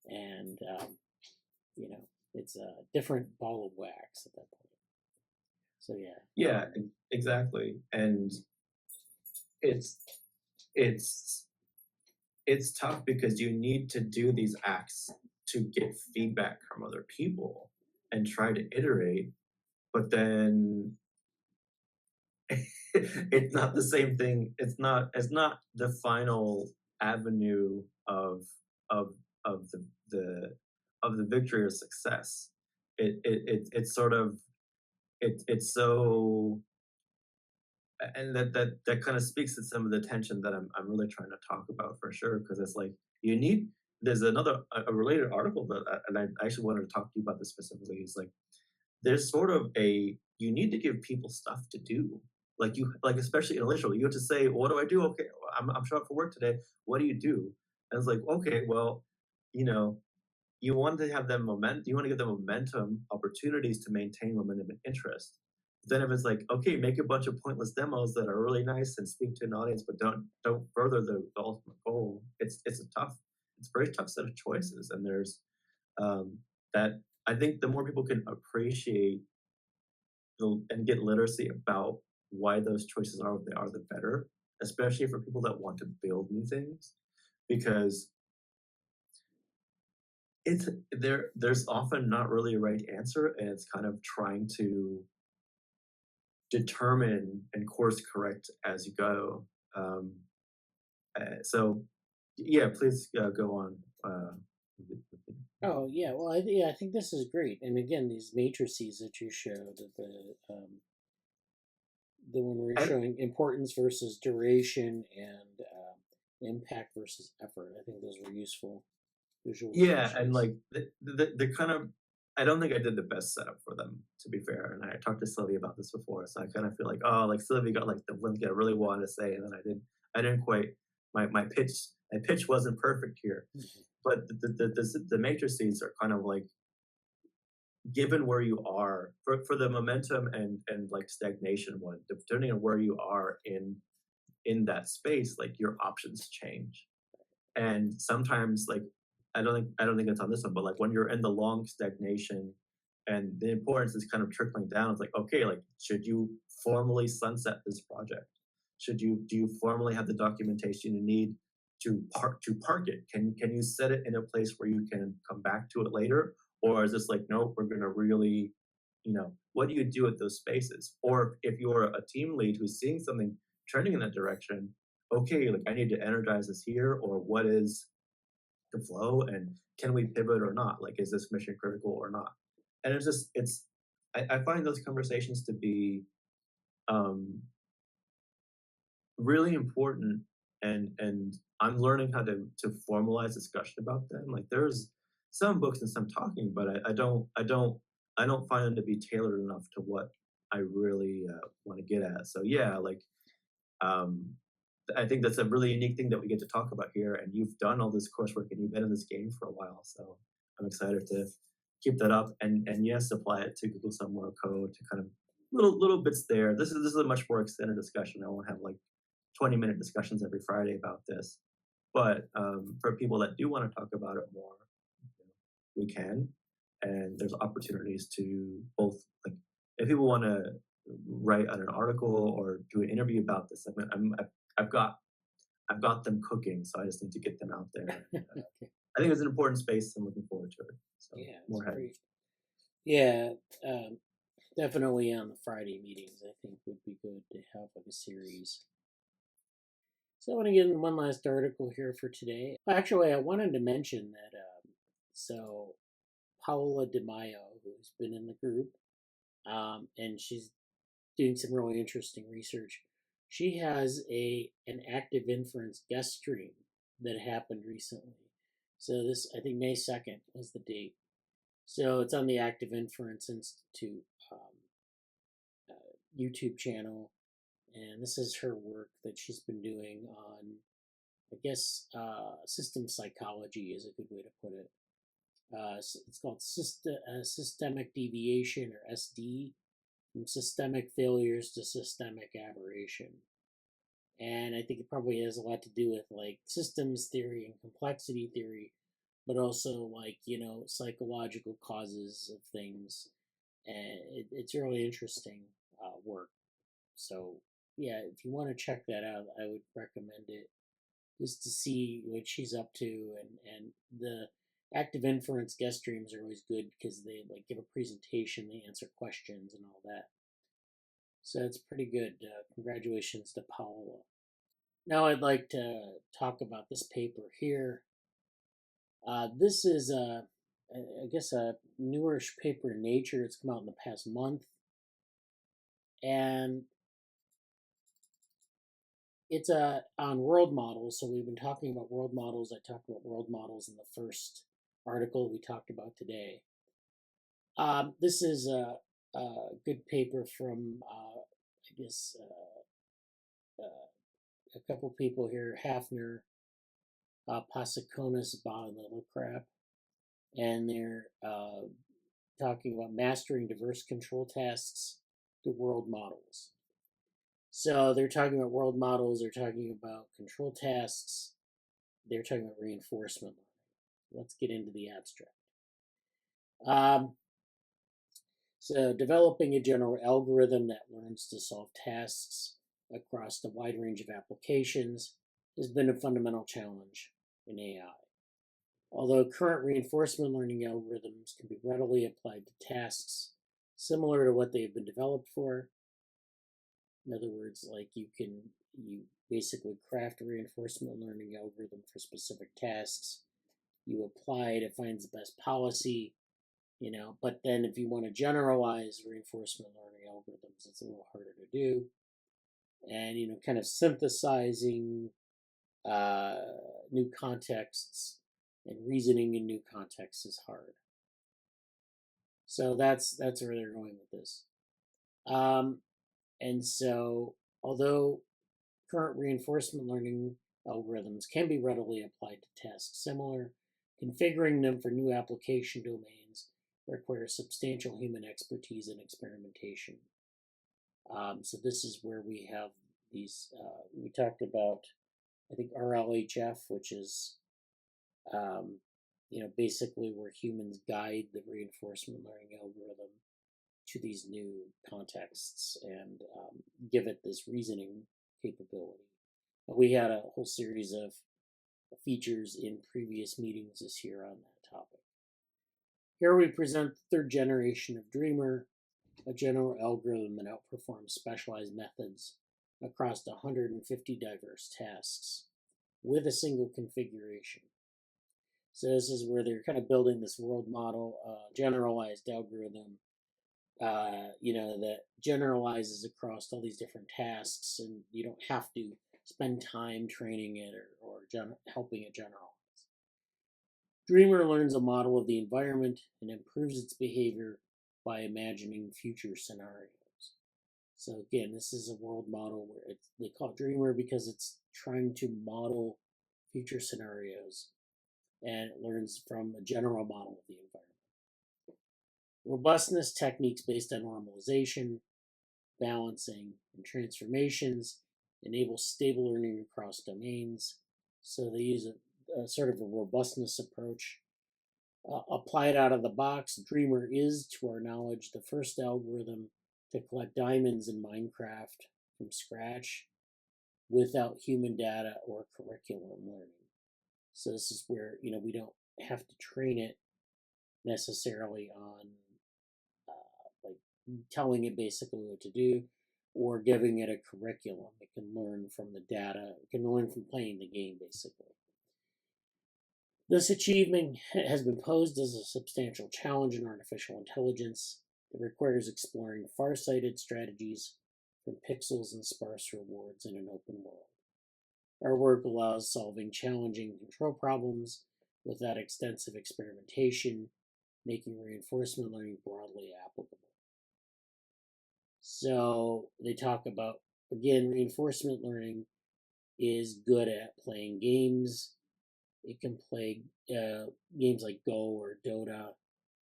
And, it's a different ball of wax at that point. So, yeah. Yeah, exactly. And it's tough because you need to do these acts to get feedback from other people and try to iterate, but then it's not the same thing. It's not the final avenue of the victory or success. It's sort of it's so, and that kind of speaks to some of the tension that I'm really trying to talk about for sure, because it's like there's another a related article and I actually wanted to talk to you about this specifically. Is like there's sort of you need to give people stuff to do. Like especially initially, you have to say, what do I do? Okay, I'm showing up for work today. What do you do? And it's like, okay, well, you want to have them you want to give them momentum, opportunities to maintain momentum and interest. Then if it's like, okay, make a bunch of pointless demos that are really nice and speak to an audience, but don't further the ultimate goal, it's a very tough set of choices. And there's that I think the more people can appreciate and get literacy about why those choices are what they are, the better, especially for people that want to build new things, because there's often not really a right answer, and it's kind of trying to determine and course correct as you go. So yeah, please go on. Oh yeah, well I think this is great. And again, these matrices that you showed, the one where you're showing importance versus duration and impact versus effort, I think those were useful visualizations. Yeah, and like the kind of, I don't think I did the best setup for them, to be fair. And I talked to Silvia about this before, so I kind of feel like, oh, like Silvia got like the one thing I really wanted to say, and then I didn't quite, my pitch wasn't perfect here. But the matrices are kind of like, given where you are for the momentum and like stagnation one, depending on where you are in that space, like your options change. And sometimes, like, I don't think it's on this one, but like when you're in the long stagnation and the importance is kind of trickling down, it's like, okay, like, should you formally sunset this project? Do you formally have the documentation you need to park it? Can you set it in a place where you can come back to it later? Or is this like, nope, we're gonna really, what do you do at those spaces? Or if you're a team lead who's seeing something trending in that direction, okay, like I need to energize this here, or what is the flow, and can we pivot or not? Like, is this mission critical or not? And I find those conversations to be really important, and I'm learning how to formalize discussion about them. Like, there's some books and some talking, but I don't find them to be tailored enough to what I really want to get at. So yeah, like I think that's a really unique thing that we get to talk about here, and you've done all this coursework and you've been in this game for a while, so I'm excited to keep that up and yes, apply it to Google Somewhere code to kind of little bits there. This is a much more extended discussion. I won't have like 20-minute discussions every Friday about this, but for people that do want to talk about it more, we can, and there's opportunities to both, like, if people want to write on an article or do an interview about this, I've got them cooking, so I just need to get them out there. I think it's an important space. I'm looking forward to it. So yeah, more ahead. great. Yeah, definitely on the Friday meetings, I think would be good to have like a series. So I want to get in one last article here for today. Actually, I wanted to mention that so Paola Di Maio, who's been in the group, and she's doing some really interesting research. She has an active inference guest stream that happened recently. So this, I think May 2nd was the date. So it's on the Active Inference Institute YouTube channel, and this is her work that she's been doing on, I guess, system psychology is a good way to put it. It's called systemic deviation, or SD, from systemic failures to systemic aberration. And I think it probably has a lot to do with like systems theory and complexity theory, but also like, psychological causes of things. And it's really interesting work. So yeah, if you want to check that out, I would recommend it, just to see what she's up to. And the active inference guest streams are always good because they like give a presentation, they answer questions and all that. So it's pretty good. Congratulations to Paola. Now I'd like to talk about this paper here. This is I guess a newish paper in Nature. It's come out in the past month, and it's on world models. So we've been talking about world models. I talked about world models in the first article we talked about today. This is a good paper from I guess a couple people here: Hafner, Pasakonis, Ba, and Littlecrap, and they're talking about mastering diverse control tasks to world models. So they're talking about world models, they're talking about control tasks, they're talking about reinforcement learning. Let's get into the abstract. So developing a general algorithm that learns to solve tasks across a wide range of applications has been a fundamental challenge in AI. Although current reinforcement learning algorithms can be readily applied to tasks similar to what they've been developed for, in other words, like you basically craft a reinforcement learning algorithm for specific tasks, you apply it, it finds the best policy, but then if you want to generalize reinforcement learning algorithms, it's a little harder to do. And, kind of synthesizing new contexts and reasoning in new contexts is hard. So that's where they're going with this. And so, although current reinforcement learning algorithms can be readily applied to tasks similar, configuring them for new application domains requires substantial human expertise and experimentation. So this is where we have these, we talked about, I think, RLHF, which is, basically where humans guide the reinforcement learning algorithm to these new contexts and give it this reasoning capability. We had a whole series of features in previous meetings this year on that topic. Here we present the third generation of Dreamer, a general algorithm that outperforms specialized methods across 150 diverse tasks with a single configuration. So this is where they're kind of building this world model, generalized algorithm, that generalizes across all these different tasks, and you don't have to spend time training it or helping it generalize. Dreamer learns a model of the environment and improves its behavior by imagining future scenarios. So again, this is a world model where they call it Dreamer because it's trying to model future scenarios, and it learns from a general model of the environment. Robustness techniques based on normalization, balancing, and transformations enable stable learning across domains. So they use a sort of a robustness approach. Applied out of the box, Dreamer is, to our knowledge, the first algorithm to collect diamonds in Minecraft from scratch without human data or curriculum learning. So this is where, we don't have to train it necessarily on telling it basically what to do or giving it a curriculum. It can learn from the data. It can learn from playing the game, basically. This achievement has been posed as a substantial challenge in artificial intelligence. It requires exploring far-sighted strategies from pixels and sparse rewards in an open world. Our work allows solving challenging control problems without extensive experimentation, making reinforcement learning broadly applicable. So they talk about, again, reinforcement learning is good at playing games. It can play games like Go or Dota,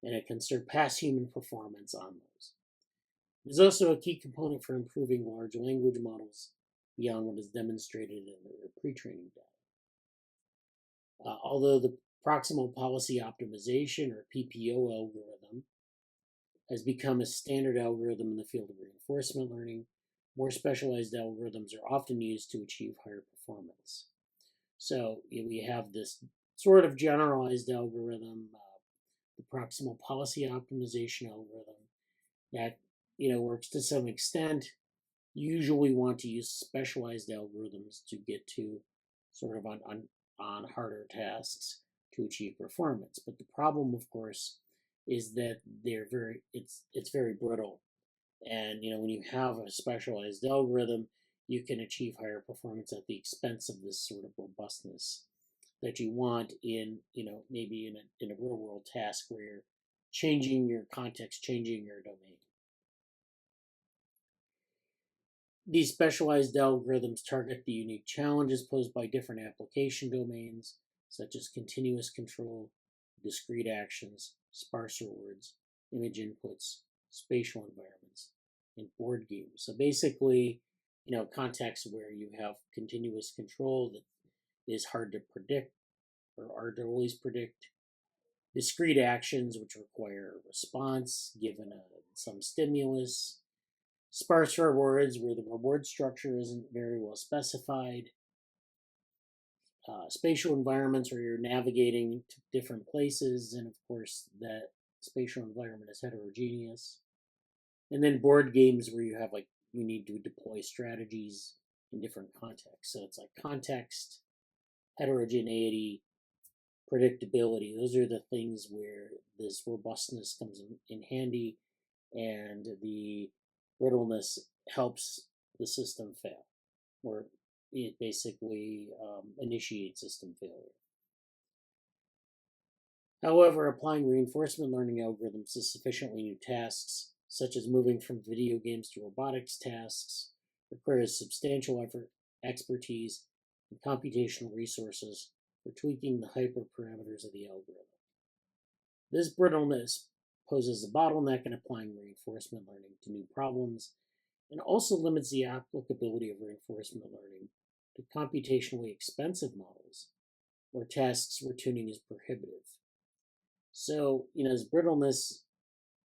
and it can surpass human performance on those. It is also a key component for improving large language models beyond what is demonstrated in the pre-training data. Although the proximal policy optimization, or PPO algorithm, has become a standard algorithm in the field of reinforcement learning, more specialized algorithms are often used to achieve higher performance. So we have this sort of generalized algorithm, the proximal policy optimization algorithm, that works to some extent. You usually want to use specialized algorithms to get to sort of on harder tasks to achieve performance. But the problem, of course, is that it's very brittle. And when you have a specialized algorithm, you can achieve higher performance at the expense of this sort of robustness that you want in maybe in a real world task where you're changing your context, changing your domain. These specialized algorithms target the unique challenges posed by different application domains, such as continuous control, discrete actions, sparse rewards, image inputs, spatial environments, and board games. So basically, contexts where you have continuous control that is hard to predict or hard to always predict, discrete actions which require a response given a some stimulus, sparse rewards where the reward structure isn't very well specified, spatial environments where you're navigating to different places, and of course that spatial environment is heterogeneous. And then board games where you have like you need to deploy strategies in different contexts. So it's like context, heterogeneity, predictability. Those are the things where this robustness comes in handy, and the brittleness helps the system fail, or it basically initiates system failure. However, applying reinforcement learning algorithms to sufficiently new tasks, such as moving from video games to robotics tasks, requires substantial effort, expertise, and computational resources for tweaking the hyperparameters of the algorithm. This brittleness poses a bottleneck in applying reinforcement learning to new problems, and also limits the applicability of reinforcement learning to computationally expensive models where tasks where tuning is prohibitive. So, as brittleness,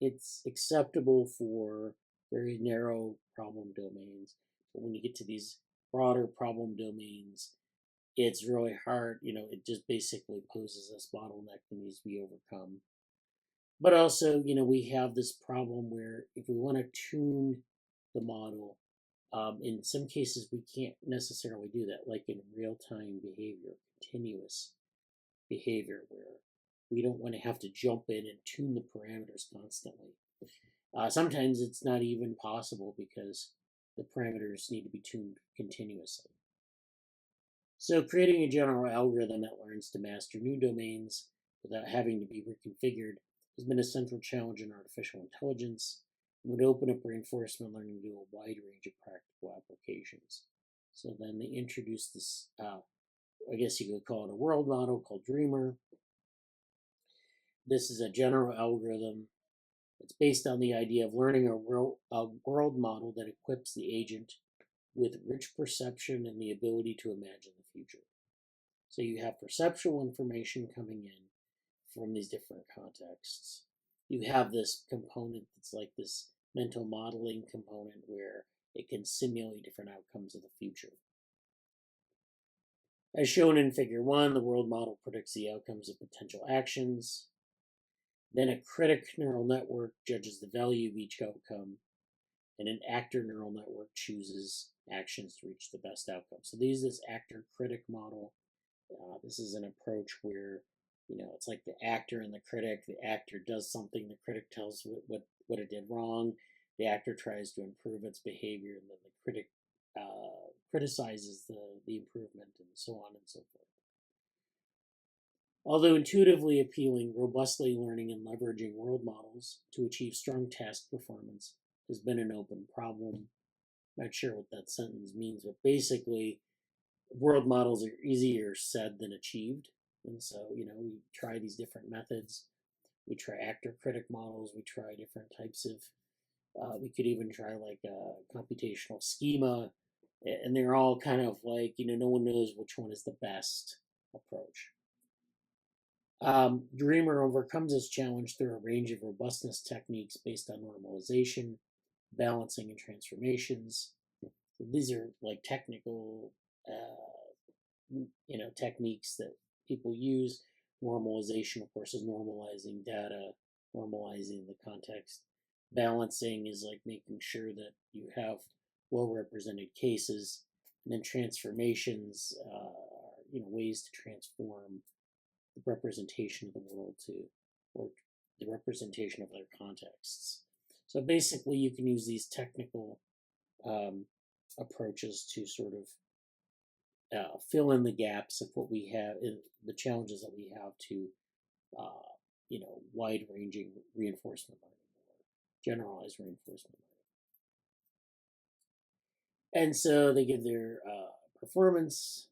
it's acceptable for very narrow problem domains, but when you get to these broader problem domains, it's really hard. It just basically poses this bottleneck that needs to be overcome. But also, we have this problem where if we want to tune the model, in some cases we can't necessarily do that, like in real-time behavior, continuous behavior, where we don't want to have to jump in and tune the parameters constantly. Sometimes it's not even possible because the parameters need to be tuned continuously. So creating a general algorithm that learns to master new domains without having to be reconfigured has been a central challenge in artificial intelligence and would open up reinforcement learning to a wide range of practical applications. So then they introduced this, I guess you could call it a world model called Dreamer. This is a general algorithm. It's based on the idea of learning a world model that equips the agent with rich perception and the ability to imagine the future. So you have perceptual information coming in from these different contexts. You have this component that's like this mental modeling component where it can simulate different outcomes of the future. As shown in Figure 1, the world model predicts the outcomes of potential actions. Then a critic neural network judges the value of each outcome, and an actor neural network chooses actions to reach the best outcome. So they use this actor-critic model. This is an approach where, it's like the actor and the critic. The actor does something, the critic tells what it did wrong. The actor tries to improve its behavior, and then the critic criticizes the improvement, and so on and so forth. Although intuitively appealing, robustly learning and leveraging world models to achieve strong task performance has been an open problem. Not sure what that sentence means, but basically, world models are easier said than achieved. And so, we try these different methods. We try actor-critic models. We try different types of, we could even try like a computational schema. And they're all kind of like, no one knows which one is the best approach. Dreamer overcomes this challenge through a range of robustness techniques based on normalization, balancing, and transformations. So these are like technical, techniques that people use. Normalization, of course, is normalizing data, normalizing the context. Balancing is like making sure that you have well-represented cases. And then transformations are, ways to transform the representation of the world or the representation of their contexts. So basically, you can use these technical approaches to sort of fill in the gaps of what we have, the challenges that we have to, wide-ranging reinforcement learning, or generalized reinforcement learning. And so they give their performance.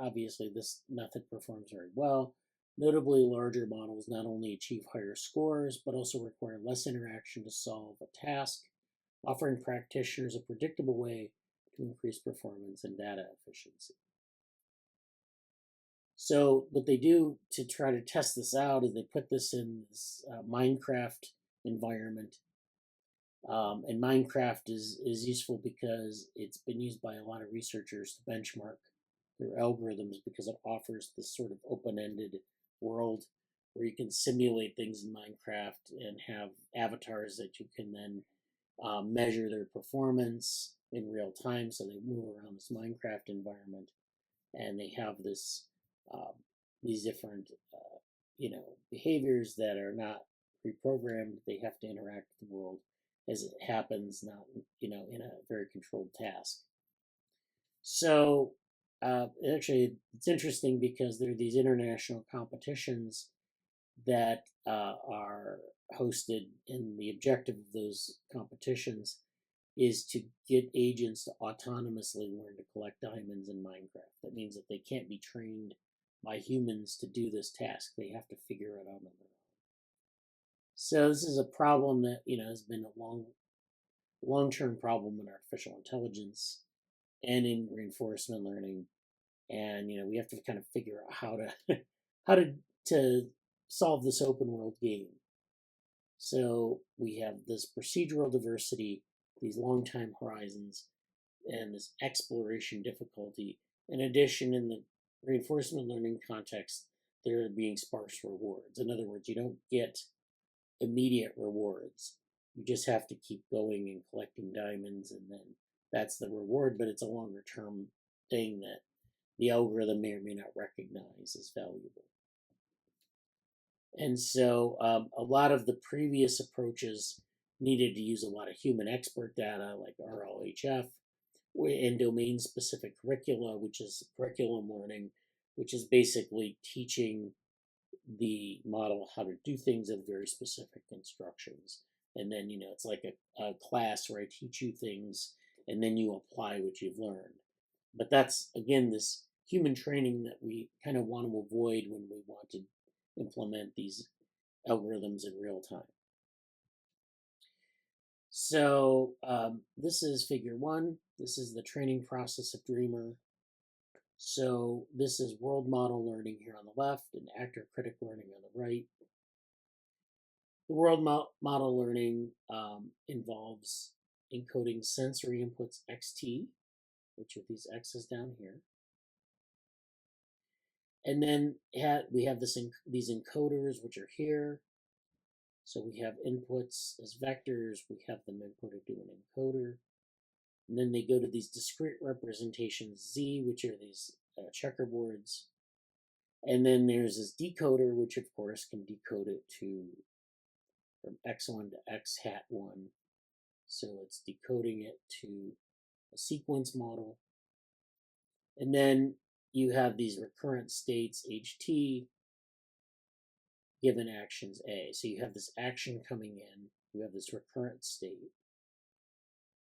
Obviously, this method performs very well. Notably, larger models not only achieve higher scores, but also require less interaction to solve a task, offering practitioners a predictable way to increase performance and data efficiency. So what they do to try to test this out is they put this in this Minecraft environment, And Minecraft is useful because it's been used by a lot of researchers to benchmark their algorithms because it offers this sort of open-ended world where you can simulate things in Minecraft and have avatars that you can then measure their performance in real time. So they move around this Minecraft environment, and they have this these different behaviors that are not pre-programmed. They have to interact with the world as it happens, not in a very controlled task. So actually, it's interesting because there are these international competitions that are hosted, and the objective of those competitions is to get agents to autonomously learn to collect diamonds in Minecraft. That means that they can't be trained by humans to do this task. They have to figure it out on their own. So this is a problem that has been a long-term problem in artificial intelligence and in reinforcement learning, and we have to kind of figure out how to solve this open world game. So we have this procedural diversity, these long time horizons, and this exploration difficulty. In addition, in the reinforcement learning context, there are being sparse rewards. In other words, you don't get immediate rewards. You just have to keep going and collecting diamonds, and then that's the reward, but it's a longer term thing that the algorithm may or may not recognize as valuable. And so a lot of the previous approaches needed to use a lot of human expert data like RLHF and domain-specific curricula, which is curriculum learning, which is basically teaching the model how to do things with very specific instructions. And then, it's like a class where I teach you things and then you apply what you've learned. But that's, again, this human training that we kind of want to avoid when we want to implement these algorithms in real time. So this is figure 1. This is the training process of Dreamer. So this is world model learning here on the left and actor critic learning on the right. The world model learning involves encoding sensory inputs xt, which are these x's down here. And then we have these encoders, which are here. So we have inputs as vectors. We have them inputted to an encoder. And then they go to these discrete representations z, which are these checkerboards. And then there's this decoder, which of course can decode it from x1 to x hat 1. So it's decoding it to a sequence model. And then you have these recurrent states ht given actions a. So you have this action coming in. You have this recurrent state.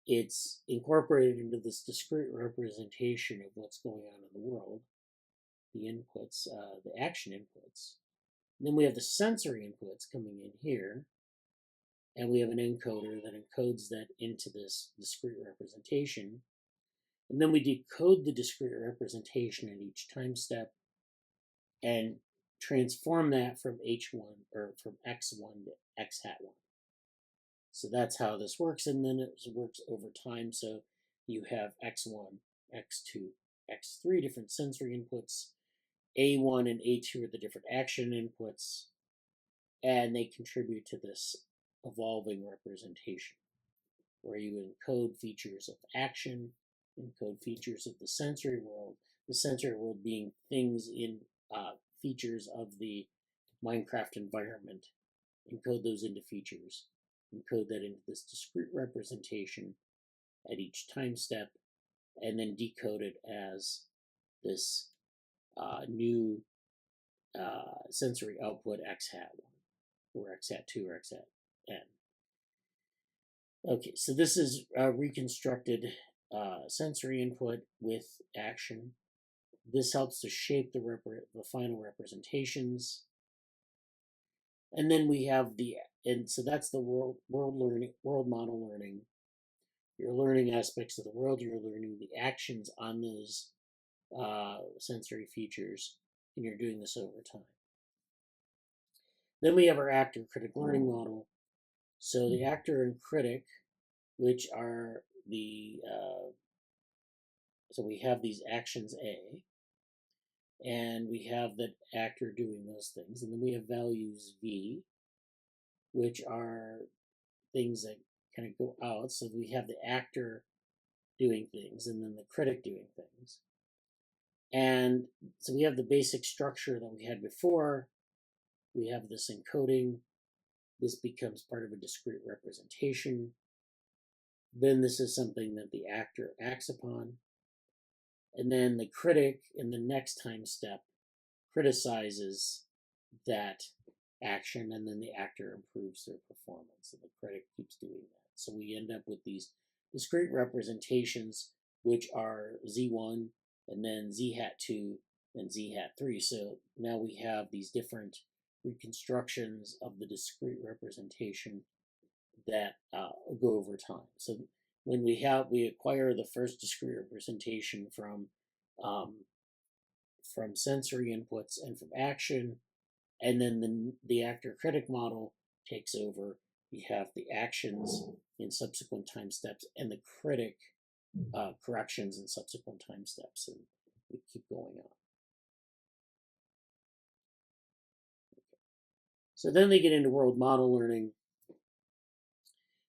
It's incorporated into this discrete representation of what's going on in the world, the inputs, the action inputs. And then we have the sensory inputs coming in here, and we have an encoder that encodes that into this discrete representation. And then we decode the discrete representation at each time step and transform that from h1 or from x1 to x hat 1. So that's how this works, and then it works over time. So you have x1, x2, x3 different sensory inputs. A1 and A2 are the different action inputs, and they contribute to this evolving representation where you encode features of action, encode features of the sensory world being things in features of the Minecraft environment, encode those into features, encode that into this discrete representation at each time step, and then decode it as this new sensory output x hat 1 or x hat 2 or x hat n. Okay, so this is reconstructed sensory input with action. This helps to shape the final representations. And then we have so that's the world model learning. You're learning aspects of the world, you're learning the actions on those sensory features, and you're doing this over time. Then we have our actor critic learning model. So the actor and critic, which are so we have these actions A, and we have the actor doing those things, and then we have values V, which are things that kind of go out. So we have the actor doing things, and then the critic doing things. And so we have the basic structure that we had before. We have this encoding. This becomes part of a discrete representation. Then this is something that the actor acts upon. And then the critic in the next time step criticizes that action, and then the actor improves their performance, and the critic keeps doing that. So we end up with these discrete representations, which are Z1, and then Z hat 2, and Z hat 3. So now we have these different reconstructions of the discrete representation that go over time. So when we acquire the first discrete representation from sensory inputs and from action, and then the actor-critic model takes over. We have the actions in subsequent time steps and the critic corrections in subsequent time steps, and we keep going on. So then they get into world model learning.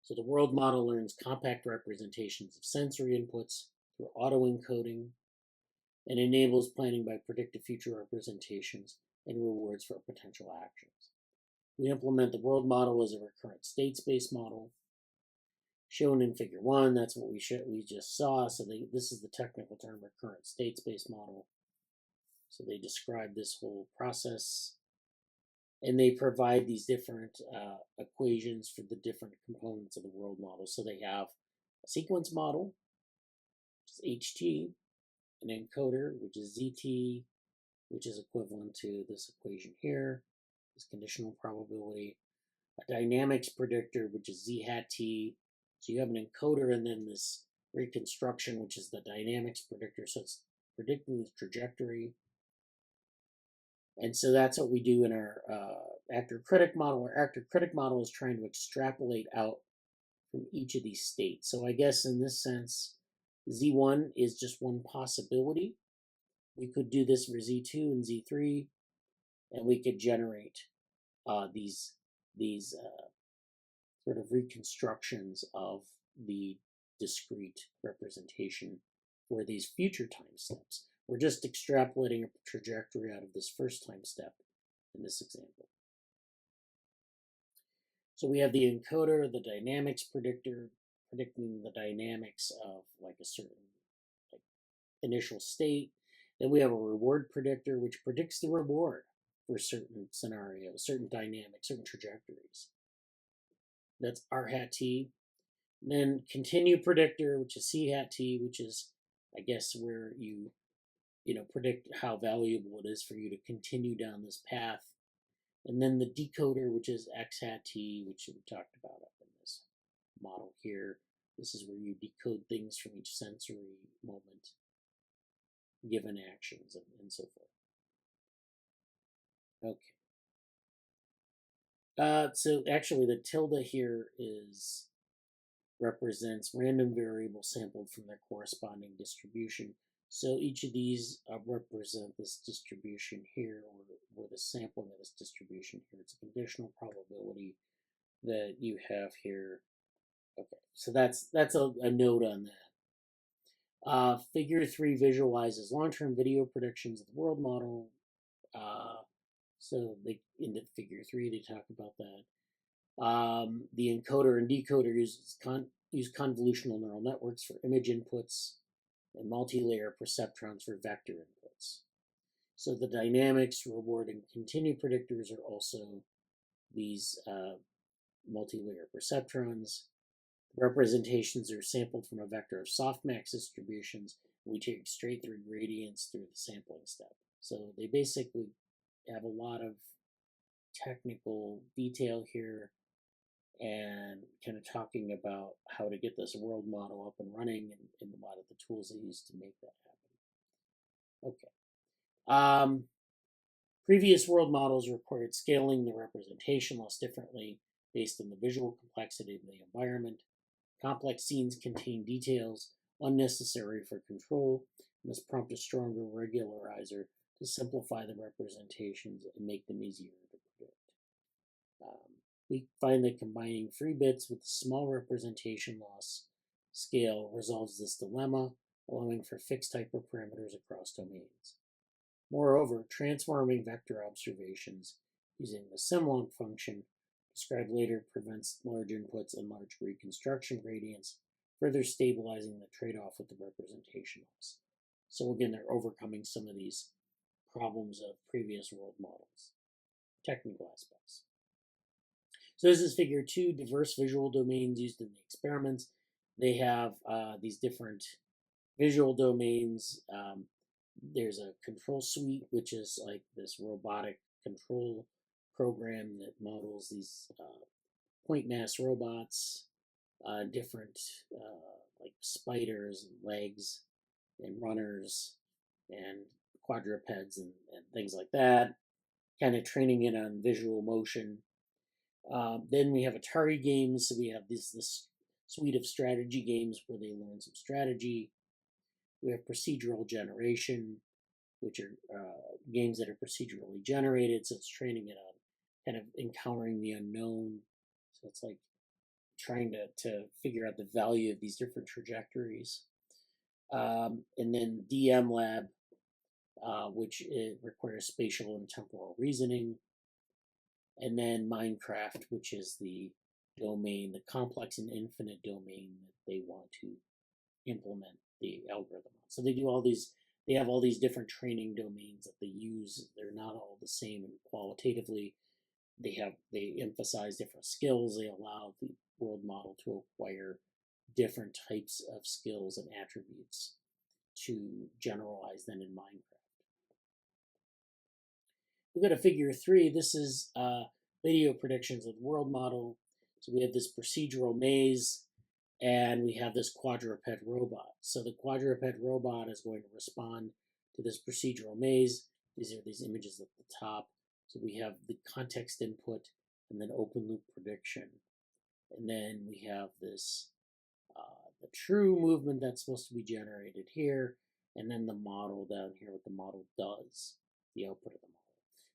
So the world model learns compact representations of sensory inputs through autoencoding and enables planning by predictive future representations and rewards for potential actions. We implement the world model as a recurrent state space model, shown in Figure 1. That's what we just saw. So this is the technical term, recurrent state space model. So they describe this whole process, and they provide these different equations for the different components of the world model. So they have a sequence model, which is HT, an encoder, which is ZT, which is equivalent to this equation here, this conditional probability, a dynamics predictor, which is Z hat T. So you have an encoder and then this reconstruction, which is the dynamics predictor. So it's predicting the trajectory. And so that's what we do in our actor-critic model. Our actor-critic model is trying to extrapolate out from each of these states. So I guess in this sense, Z1 is just one possibility. We could do this for Z2 and Z3, and we could generate these sort of reconstructions of the discrete representation for these future time steps. We're just extrapolating a trajectory out of this first time step in this example. So we have the encoder, the dynamics predictor, predicting the dynamics of like a certain initial state. Then we have a reward predictor, which predicts the reward for certain scenarios, certain dynamics, certain trajectories. That's R hat T. And then continue predictor, which is C hat T, which is, I guess, where you predict how valuable it is for you to continue down this path. And then the decoder, which is X hat T, which we talked about up in this model here. This is where you decode things from each sensory moment, given actions, and so forth. Okay. So actually the tilde here represents random variables sampled from their corresponding distribution. So each of these represent this distribution here, or the sampling of this distribution here. It's a conditional probability that you have here. Okay, so that's a note on that. Figure 3 visualizes long-term video predictions of the world model. So in the Figure 3 they talk about that. The encoder and decoder use convolutional neural networks for image inputs and multi-layer perceptrons for vector inputs. So the dynamics, reward, and continue predictors are also these multi-layer perceptrons. Representations are sampled from a vector of softmax distributions. We take straight through gradients through the sampling step. So they basically have a lot of technical detail here and kind of talking about how to get this world model up and running, and a lot of the tools they use to make that happen. Okay. Previous world models required scaling the representation less differently. based on the visual complexity of the environment. Complex scenes contain details unnecessary for control and must prompt a stronger regularizer to simplify the representations and make them easier to predict. We find that combining free bits with a small representation loss scale resolves this dilemma, allowing for fixed hyperparameters across domains. Moreover, transforming vector observations using the simlong function described later prevents large inputs and large reconstruction gradients, further stabilizing the trade-off with the representation loss. So again, they're overcoming some of these problems of previous world models. Technical aspects. So this is figure 2, diverse visual domains used in the experiments. They have these different visual domains. There's a control suite, which is like this robotic control program that models these point mass robots, different like spiders and legs and runners and quadrupeds and things like that, kind of training it on visual motion. Then we have Atari games, so we have this suite of strategy games where they learn some strategy. We have procedural generation, which are games that are procedurally generated, so it's training it on kind of encountering the unknown. So it's like trying to figure out the value of these different trajectories. And then DM Lab, which requires spatial and temporal reasoning. And then Minecraft, which is the domain, the complex and infinite domain that they want to implement the algorithm on. So they have all these different training domains that they use. They're not all the same, and qualitatively they emphasize different skills. They allow the world model to acquire different types of skills and attributes to generalize then in Minecraft. We go to figure 3. This is video predictions of the world model. So we have this procedural maze, and we have this quadruped robot. So the quadruped robot is going to respond to this procedural maze. These are these images at the top. So we have the context input and then open loop prediction. And then we have this, the true movement that's supposed to be generated here, and then the model down here, what the model does, the output of the model.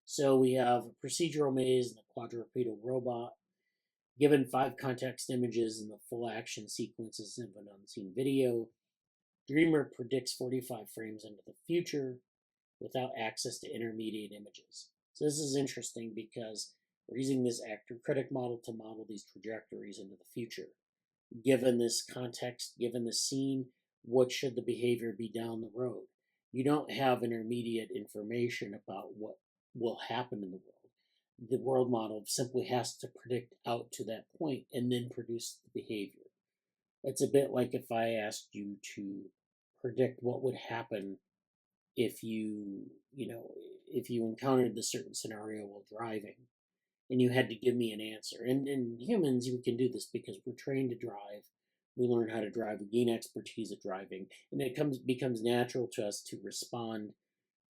So we have a procedural maze and a quadrupedal robot. Given 5 context images and the full action sequences of an unseen video, Dreamer predicts 45 frames into the future without access to intermediate images. So this is interesting because we're using this actor-critic model to model these trajectories into the future. Given this context, given the scene, what should the behavior be down the road? You don't have intermediate information about what will happen in the world. The world model simply has to predict out to that point and then produce the behavior. It's a bit like if I asked you to predict what would happen if you encountered this certain scenario while driving, and you had to give me an answer. And in humans, we can do this because we're trained to drive. We learn how to drive. We gain expertise at driving, and it becomes natural to us to respond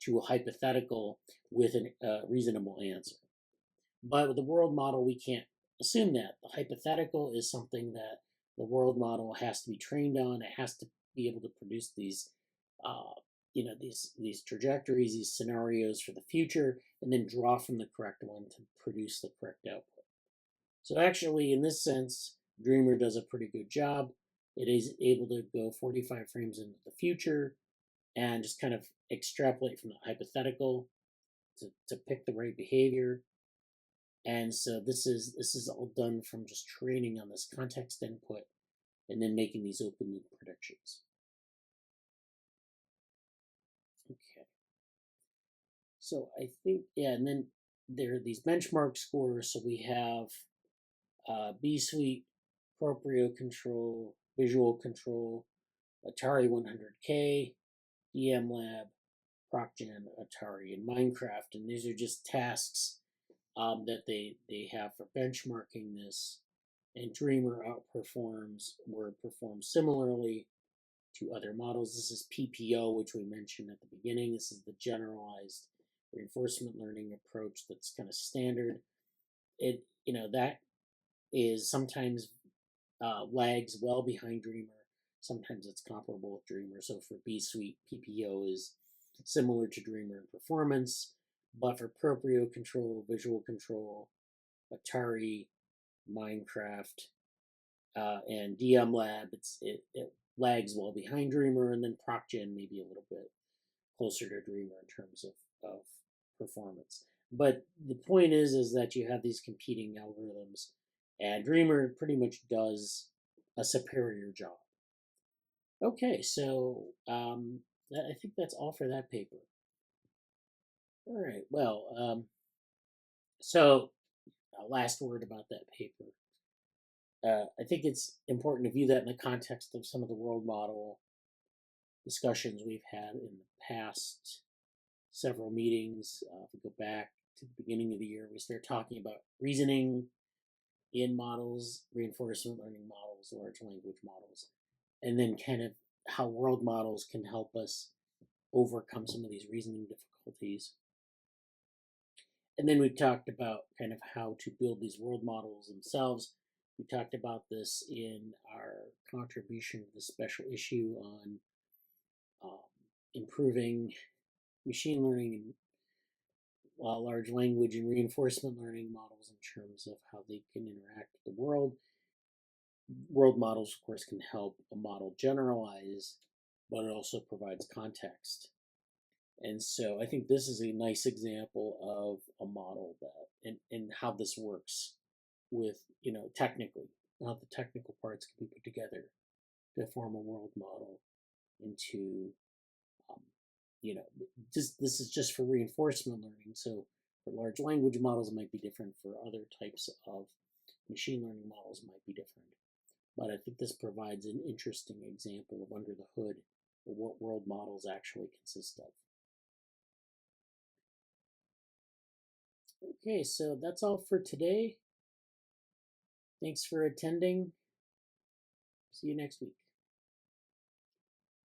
to a hypothetical with a reasonable answer. But with the world model, we can't assume that. The hypothetical is something that the world model has to be trained on. It has to be able to produce these, these trajectories, these scenarios for the future, and then draw from the correct one to produce the correct output. So actually, in this sense, Dreamer does a pretty good job. It is able to go 45 frames into the future and just kind of extrapolate from the hypothetical to pick the right behavior. And so this is all done from just training on this context input and then making these open loop predictions. Okay. So I think, and then there are these benchmark scores. So we have B Suite, Proprio Control, Visual Control, Atari 100K, DM Lab, ProcGen, Atari, and Minecraft. And these are just tasks that they have for benchmarking this. And Dreamer performs similarly to other models. This is PPO, which we mentioned at the beginning. This is the Generalized Reinforcement Learning approach that's kind of standard. That is sometimes lags well behind Dreamer. Sometimes it's comparable with Dreamer. So for B Suite, PPO is similar to Dreamer in performance, but for proprio control, visual control, Atari, Minecraft, and DM Lab, it lags well behind Dreamer, and then ProcGen maybe a little bit closer to Dreamer in terms of performance. But the point is that you have these competing algorithms, and Dreamer pretty much does a superior job. Okay, so I think that's all for that paper. All right, well, so last word about that paper. I think it's important to view that in the context of some of the world model discussions we've had in the past several meetings. If we go back to the beginning of the year, we started talking about reasoning in models, reinforcement learning models, large language models, and then kind of how world models can help us overcome some of these reasoning difficulties. And then we talked about kind of how to build these world models themselves. We talked about this in our contribution to the special issue on improving machine learning and large language and reinforcement learning models in terms of how they can interact with the world. World models, of course, can help a model generalize, but it also provides context. And so I think this is a nice example of a model that and how this works with, technically, how the technical parts can be put together to form a world model into, this is just for reinforcement learning. So for large language models, it might be different. For other types of machine learning models, it might be different. But I think this provides an interesting example of under the hood of what world models actually consist of. Okay, so that's all for today. Thanks for attending. See you next week.